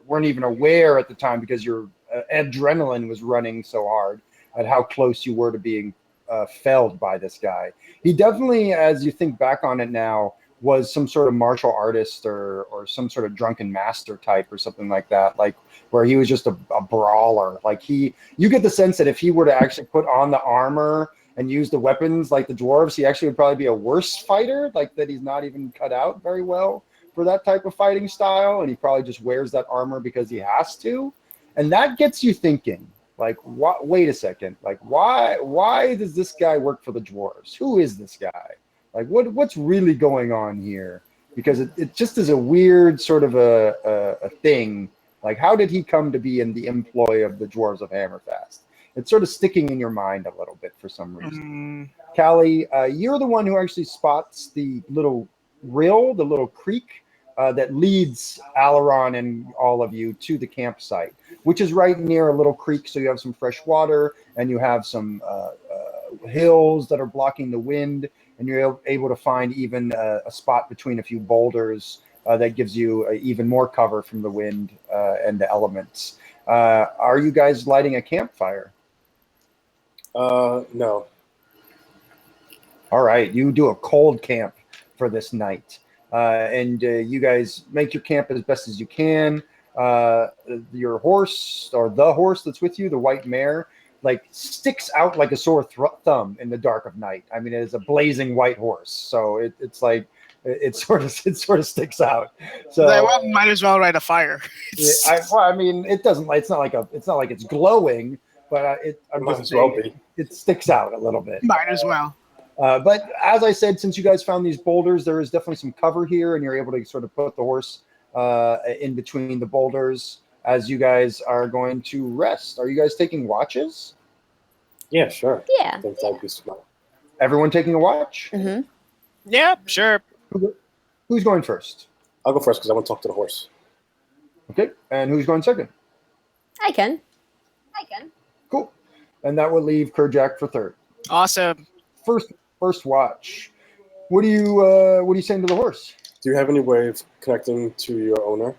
weren't even aware at the time because your adrenaline was running so hard at how close you were to being felled by this guy. He definitely, as you think back on it now, was some sort of martial artist or some sort of drunken master type or something like that, like where he was just a brawler. Like you get the sense that if he were to actually put on the armor and use the weapons like the dwarves, he actually would probably be a worse fighter, like that he's not even cut out very well for that type of fighting style. And he probably just wears that armor because he has to. And that gets you thinking, like, what? Wait a second. Like, why does this guy work for the dwarves? Who is this guy? Like, what's really going on here? Because it just is a weird sort of a thing. Like, how did he come to be in the employ of the dwarves of Hammerfast? It's sort of sticking in your mind a little bit for some reason. Callie, you're the one who actually spots the little rill, the little creek that leads Alaron and all of you to the campsite, which is right near a little creek. So you have some fresh water and you have some hills that are blocking the wind, and you're able to find even a spot between a few boulders that gives you even more cover from the wind and the elements. Are you guys lighting a campfire? No. All right, you do a cold camp for this night, and you guys make your camp as best as you can. Your horse or the horse that's with you, the white mare, like sticks out like a sore thumb in the dark of night. I mean, it is a blazing white horse, so it's like it sort of sticks out. So Well, might as well light a fire. I mean, it doesn't. It's not like it's glowing, but I'm Might just as well saying be. it sticks out a little bit. might as well. But as I said, since you guys found these boulders, there is definitely some cover here, and you're able to sort of put the horse in between the boulders as you guys are going to rest. Are you guys taking watches? Yeah, sure. Yeah. I think that'd be smart. Everyone taking a watch? Mm-hmm. Yeah, sure. Who's going first? I'll go first because I want to talk to the horse. Okay, and who's going second? I can. Cool. And that would leave Kerjack for third. Awesome. First watch. What are you saying to the horse? Do you have any way of connecting to your owner?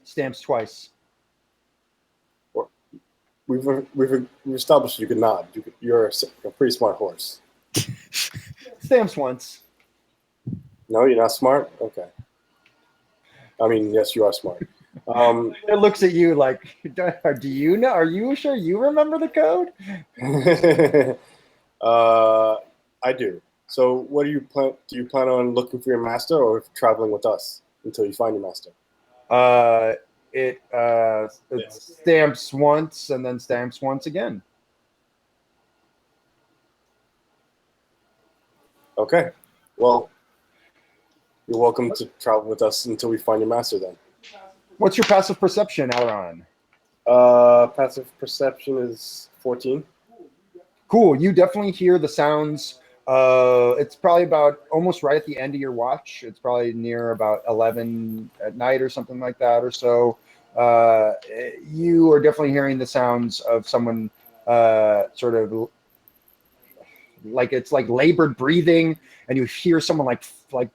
Stamps twice. We've established you can nod. You're a pretty smart horse. Stamps once. No, you're not smart? Okay. I mean, yes, you are smart. It looks at you like, do you know? Are you sure you remember the code? I do. So what do you plan? Do you plan on looking for your master or traveling with us until you find your master? It stamps once and then stamps once again. Okay. Well, you're welcome to travel with us until we find your master then. What's your passive perception, Elron? Passive perception is 14. Cool. You definitely hear the sounds. It's probably about almost right at the end of your watch. It's probably near about 11 at night or something like that or so. You are definitely hearing the sounds of someone sort of like it's like labored breathing, and you hear someone like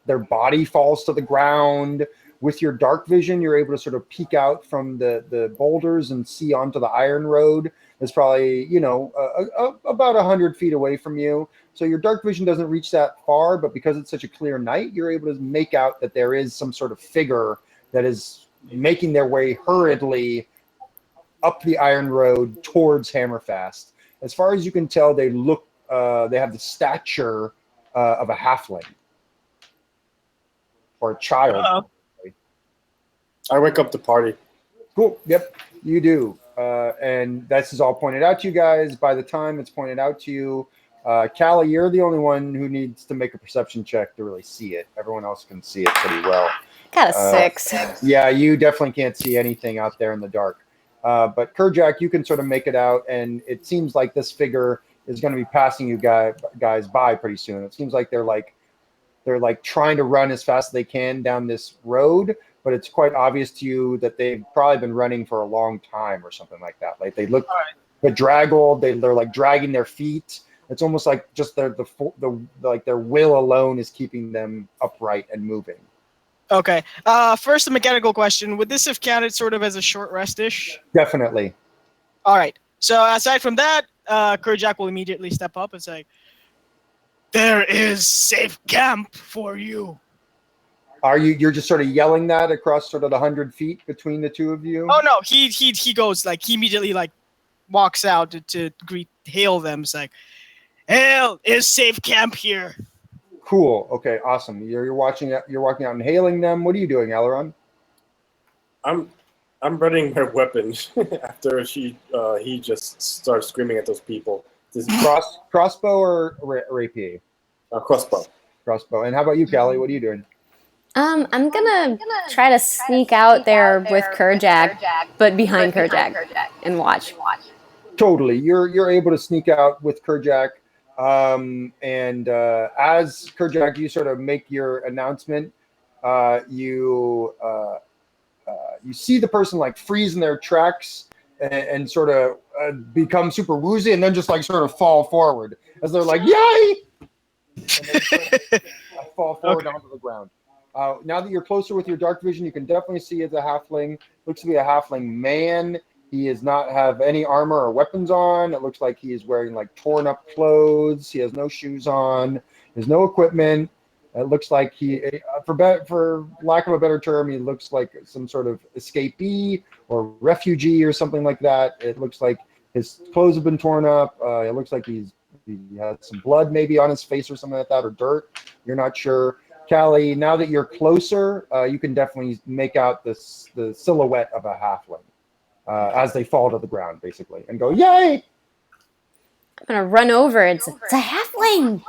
their body falls to the ground. With your dark vision, you're able to sort of peek out from the boulders and see onto the iron road. It's probably about 100 feet away from you. So your dark vision doesn't reach that far, but because it's such a clear night, you're able to make out that there is some sort of figure that is making their way hurriedly up the iron road towards Hammerfast. As far as you can tell, they have the stature of a halfling or a child. Uh-oh. I wake up the party. Cool. Yep, you do. And this is all pointed out to you guys. By the time it's pointed out to you, Callie, you're the only one who needs to make a perception check to really see it. Everyone else can see it pretty well. Got a 6. Yeah, you definitely can't see anything out there in the dark. But Kerjack, you can sort of make it out, and it seems like this figure is going to be passing you guys by pretty soon. It seems like they're trying to run as fast as they can down this road, but it's quite obvious to you that they've probably been running for a long time or something like that. Like they look bedraggled. They're like dragging their feet. It's almost like just their will alone is keeping them upright and moving. Okay. First, a mechanical question. Would this have counted sort of as a short rest-ish? Definitely. All right. So aside from that, Kerjack will immediately step up and say, "There is safe camp for you." You're just sort of yelling that across sort of the 100 feet between the two of you? Oh no, he goes like he immediately like walks out to hail them. It's like, "Hail is safe camp here." Cool. Okay, awesome. You're walking out and hailing them. What are you doing, Aileron? I'm readying my weapon after he just starts screaming at those people. This Crossbow or rapier? Crossbow. Crossbow. And how about you, Callie? What are you doing? I'm gonna try to sneak out there with Kerjack, but behind Kerjack, and watch. Totally. You're able to sneak out with Kerjack. And as Kerjack, you sort of make your announcement. You see the person like freeze in their tracks and sort of become super woozy, and then just like sort of fall forward as they're like, "Yay!" And they sort of fall forward onto the ground. Now that you're closer with your dark vision, you can definitely see it's a halfling. Looks to be a halfling man. He does not have any armor or weapons on. It looks like he is wearing like torn up clothes. He has no shoes on. There's no equipment. It looks like for lack of a better term, he looks like some sort of escapee or refugee or something like that. It looks like his clothes have been torn up. It looks like he has some blood maybe on his face or something like that, or dirt. You're not sure. Callie, now that you're closer, you can definitely make out the silhouette of a halfling as they fall to the ground, basically, and go, "Yay!" I'm gonna run over. It's a halfling.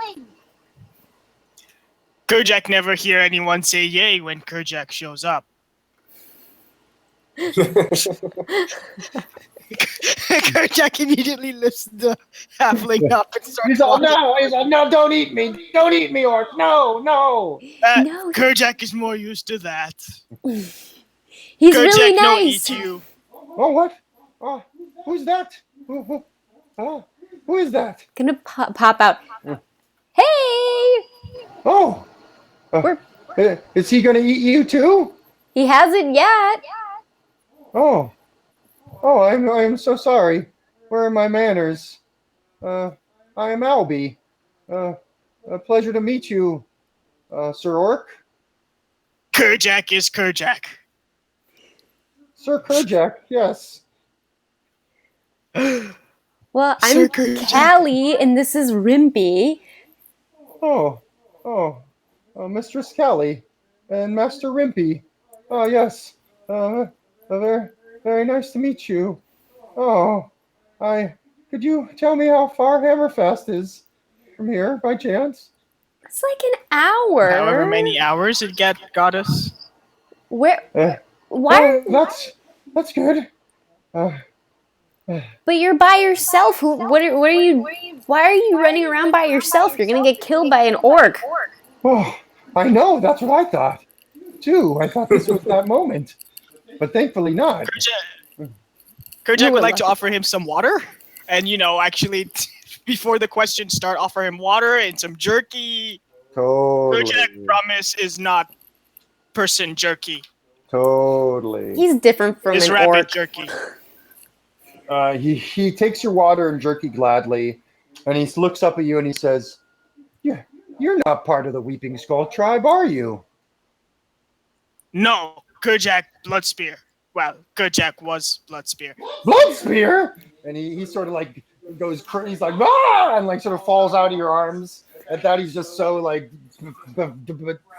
Kerjak never hear anyone say yay when Kerjak shows up. Kerjak immediately lifts the halfling up and starts He's all, walking. "No!" He's all, "No! Don't eat me! Don't eat me, orc! No! No!" No. Kerjak is more used to that. He's Kerjak really no nice. eat you. Oh, what? Oh, who's that? Who is that? Gonna pop out. Hey! Oh, is he gonna eat you too? He hasn't yet. Oh, I'm so sorry. Where are my manners? I am Albie. A pleasure to meet you, Sir Orc. Kerjak is Kerjak. Sir Kerjak, yes. Well, Sir I'm Kerjak. Callie, and this is Rimpy. Oh, Mistress Callie and Master Rimpy. Oh, yes. Very, very nice to meet you. Oh, could you tell me how far Hammerfast is from here, by chance? It's like an hour. However many hours it got us. Where? Uh, Why? That's good. But you're by yourself. What are you? Why are you running around by yourself? You're gonna get killed by an orc. Oh, I know. That's what I thought, too. I thought this was that moment, but thankfully not. Kerjak You would were like to lucky. offer him some water. And, actually, before the questions start, offer him water and some jerky. Totally. Kerjak, promise, is not person jerky. Totally. He's different from It's an rabbit orc. jerky. He takes your water and jerky gladly, and he looks up at you and he says, "Yeah, you're not part of the Weeping Skull tribe, are you?" No, Kerjak Bloodspear. Well, Kerjak was Bloodspear. Bloodspear! And he sort of like he's like, "Ah!" and like sort of falls out of your arms. At that, he's just so like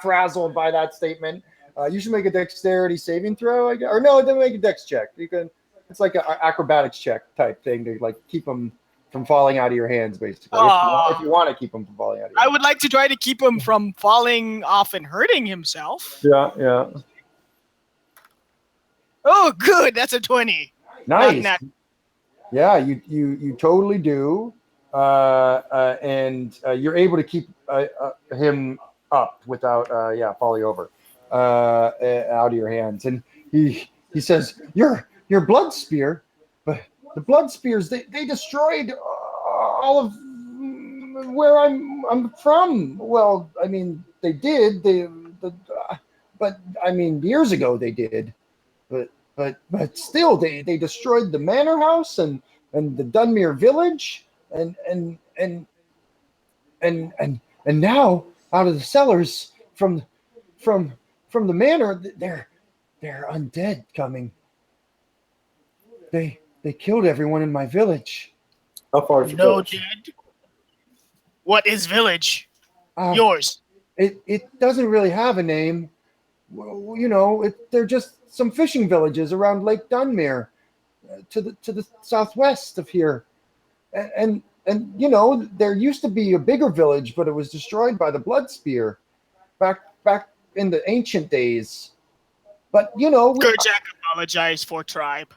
frazzled by that statement. You should make a dexterity saving throw, I guess. Or no, then make a dex check. You can. It's like an acrobatics check type thing to like keep him from falling out of your hands, basically. If you want to keep him from falling out of your I hands. would like to try to keep him from falling off and hurting himself. Yeah. Oh, good. That's a 20. Nice. Not Yeah, you totally do, and you're able to keep him up without falling over out of your hands. And he says, "Your blood spear, but the blood spears they destroyed all of where I'm from. Well, I mean they did but I mean years ago they did, but still they destroyed the manor house and the Dunmere village and now out of the cellars from the manor they're undead coming. They killed everyone in my village. How far is your no village? dead. What is village? Uh, Yours. It doesn't really have a name. Well, you know, they're just some fishing villages around Lake Dunmere, to the southwest of here, and you know there used to be a bigger village, but it was destroyed by the Blood Spear, back in the ancient days. But you know, Kerjak apologized for tribe.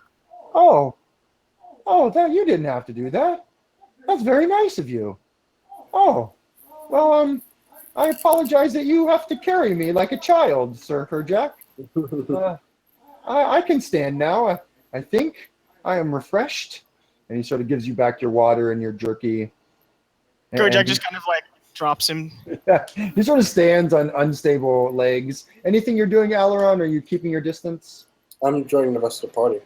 oh, that you didn't have to do that. That's very nice of you. Oh, well, I apologize that you have to carry me like a child, Sir Kerjak. I can stand now. I think I am refreshed. And he sort of gives you back your water and your jerky. Kerjak just kind of like drops him. He sort of stands on unstable legs. Anything you're doing, Aileron? Are you keeping your distance? I'm joining the rest of the party.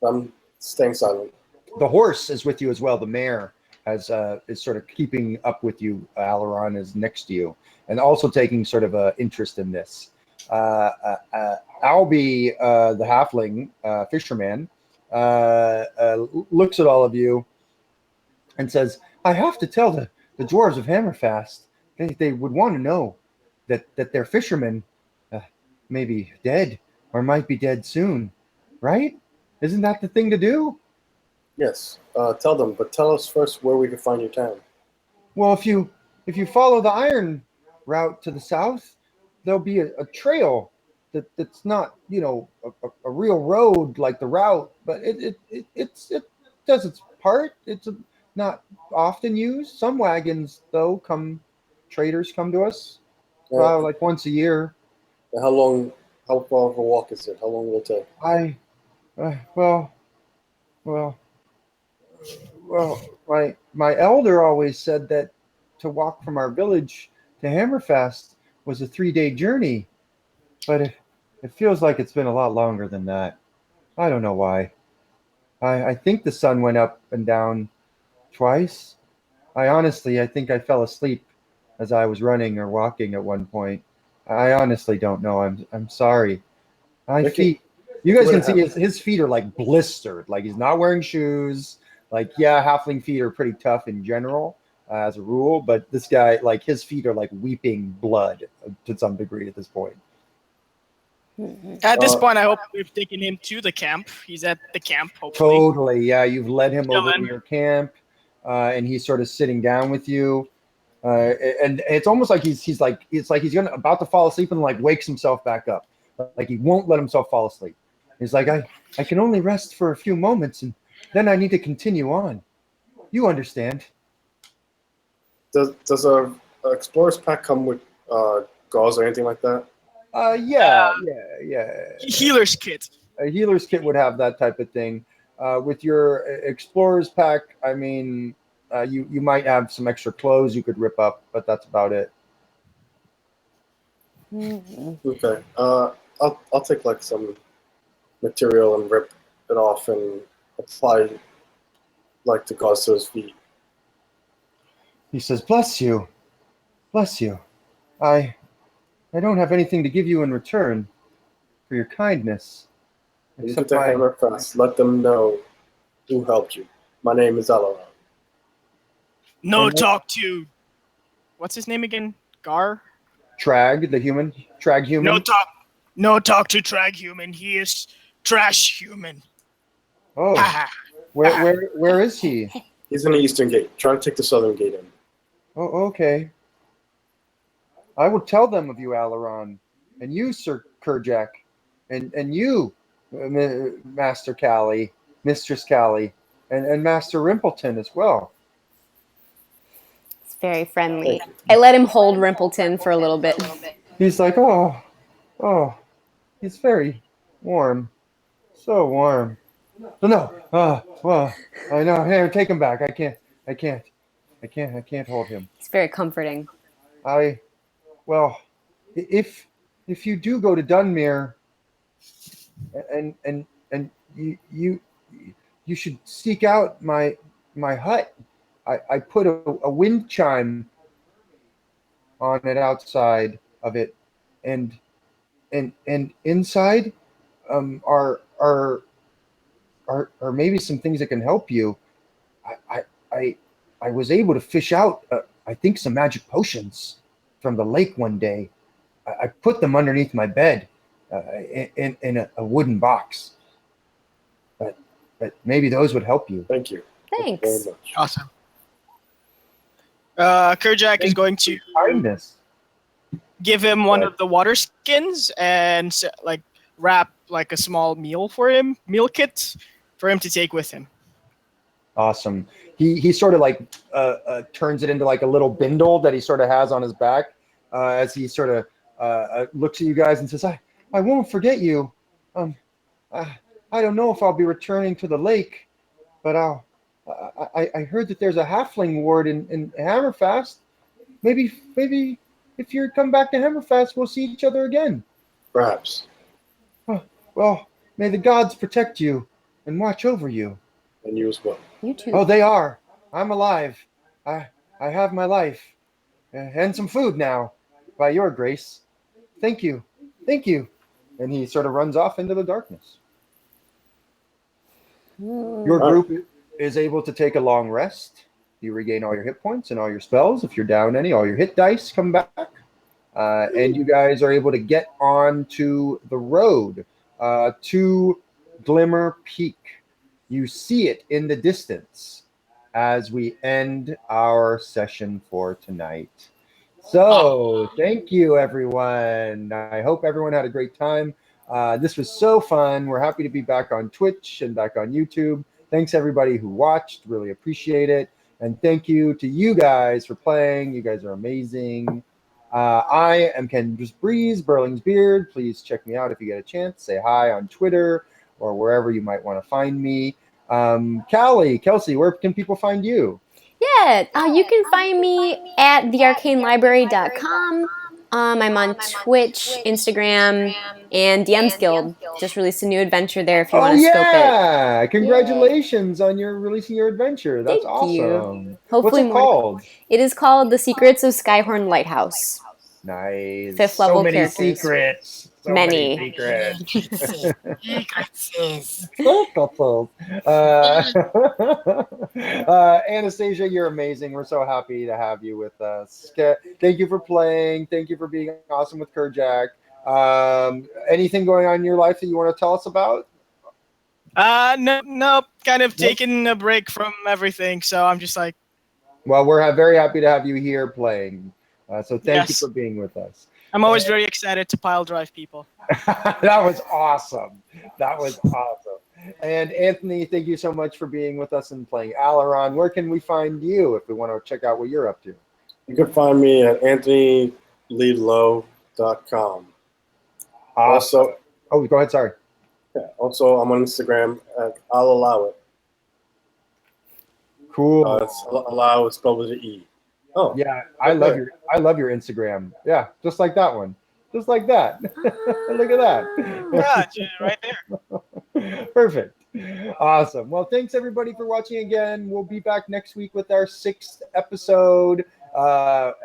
I'm staying silent. The horse is with you as well. The mare is sort of keeping up with you. Alaron is next to you, and also taking sort of a interest in this. Albie, the halfling fisherman, looks at all of you and says, "I have to tell the dwarves of Hammerfast. They would want to know that their fishermen may be dead or might be dead soon, right? Isn't that the thing to do?" Yes, tell them, but tell us first where we can find your town. Well, if you follow the iron route to the south, there'll be a trail that's not a real road like the route, but it does its part. Not often used. Some wagons though traders come to us Uh, like once a year. how long? How far of a walk is it? How long will it take? I well well well my elder always said that to walk from our village to Hammerfast was a 3-day journey. But it feels like it's been a lot longer than that. I don't know why. I think the sun went up and down twice. I think I fell asleep as I was running or walking at one point. I honestly don't know. I'm sorry. My Make it, feet. You guys what can see happened? his feet are like blistered. Like he's not wearing shoes. Like yeah, halfling feet are pretty tough in general as a rule, but this guy like his feet are like weeping blood to some degree at this point. At this Uh, point, I hope we've taken him to the camp. He's at the camp, hopefully. Totally. Yeah, you've led him over to Chilling. your camp, and he's sort of sitting down with you. And it's almost like he's like it's like he's gonna about to fall asleep and like wakes himself back up. Like he won't let himself fall asleep. He's like, I can only rest for a few moments and then I need to continue on. You understand. does a explorer's pack come with gauze or anything like that? Yeah. Healer's kit. A healer's kit would have that type of thing. With your explorer's pack, I mean, you might have some extra clothes you could rip up, but that's about it. Okay. I'll take like some material and rip it off and apply like the gauze to his feet. He says, "Bless you, bless you. I don't have anything to give you in return for your kindness, When you get except to Hammerfest, let them know who helped you. My name is Alaron. No And- talk to. What's his name again? Gar? Trag, the human, Trag human. No talk. No talk to Trag Human. He is trash human. Oh, where is he? He's in the eastern gate. Trying to take the southern gate in. Oh, okay. I will tell them of you, Alaron, and you, Sir Kerjak, and you, Master Callie, Mistress Callie, and Master Rimpleton as well." It's very friendly. Thank you. I let him hold Rimpleton for a little bit. He's like, oh, he's very warm, so warm. No, well, I know. Here, take him back. I can't hold him. It's very comforting. Well, if you do go to Dunmere, and you should seek out my hut. I put a wind chime on it outside of it, and inside are maybe some things that can help you. I was able to fish out I think some magic potions from the lake one day. I put them underneath my bed in a wooden box. But maybe those would help you. Thank you. Thank you Thanks. very much. Awesome. Kerjak is going to Kindness. give him one of the water skins and like wrap like a small meal kit for him to take with him. Awesome. He sort of like turns it into like a little bindle that he sort of has on his back as he sort of looks at you guys and says, I won't forget you. I don't know if I'll be returning to the lake, but I heard that there's a halfling ward in Hammerfast. Maybe if you come back to Hammerfast, we'll see each other again. Perhaps. Well, may the gods protect you and watch over you. And you as well. You too. Oh, they are. I'm alive. I have my life and some food now, by your grace. Thank you. Thank you. And he sort of runs off into the darkness. Your group is able to take a long rest. You regain all your hit points and all your spells. If you're down any, all your hit dice come back. And you guys are able to get onto the road to Glimmer Peak. You see it in the distance as we end our session for tonight. So, thank you, everyone. I hope everyone had a great time. This was so fun. We're happy to be back on Twitch and back on YouTube. Thanks, everybody who watched. Really appreciate it. And thank you to you guys for playing. You guys are amazing. I am Ken Breeze, Burling's Beard. Please check me out if you get a chance. Say hi on Twitter or wherever you might want to find me. Kelsey, where can people find you? Yeah, you can find me at thearcanelibrary.com. I'm on Twitch, Instagram, and DM's Guild. Just released a new adventure there if you want to scope it. Yeah! Congratulations on your releasing your adventure. That's Thank you. awesome. Hopefully What's it more to called? It is called The Secrets of Skyhorn Lighthouse. Nice. 5th level so many characters. secrets. So Many. secrets. Anastasia, you're amazing. We're so happy to have you with us. Thank you for playing. Thank you for being awesome with Kerjack. Anything going on in your life that you want to tell us about? No, kind of taking a break from everything. So I'm just like. Well, we're very happy to have you here playing. So thank you Yes. for being with us. I'm always very excited to pile drive people. That was awesome. That was awesome. And Anthony, thank you so much for being with us and playing Alaron. Where can we find you if we want to check out what you're up to? You can find me at anthonyleadlow.com. Also, oh, go ahead. Sorry. Yeah, also, I'm on Instagram at I'll Allow It. Cool. It's allow is spelled with an E. Oh, yeah, I love your Instagram. Yeah, just like that one, just like that. Look at that. Yeah, right there. Perfect. Awesome. Well, thanks everybody for watching again. We'll be back next week with our 6th episode.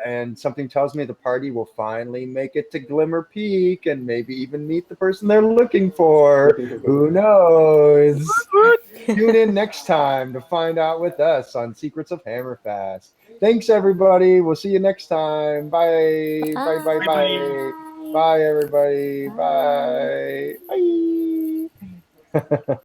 And something tells me the party will finally make it to Glimmer Peak and maybe even meet the person they're looking for. Who knows? Tune in next time to find out with us on Secrets of Hammerfast. Thanks, everybody. We'll see you next time. Bye. Bye, bye, bye. Bye, everybody. Bye. Bye.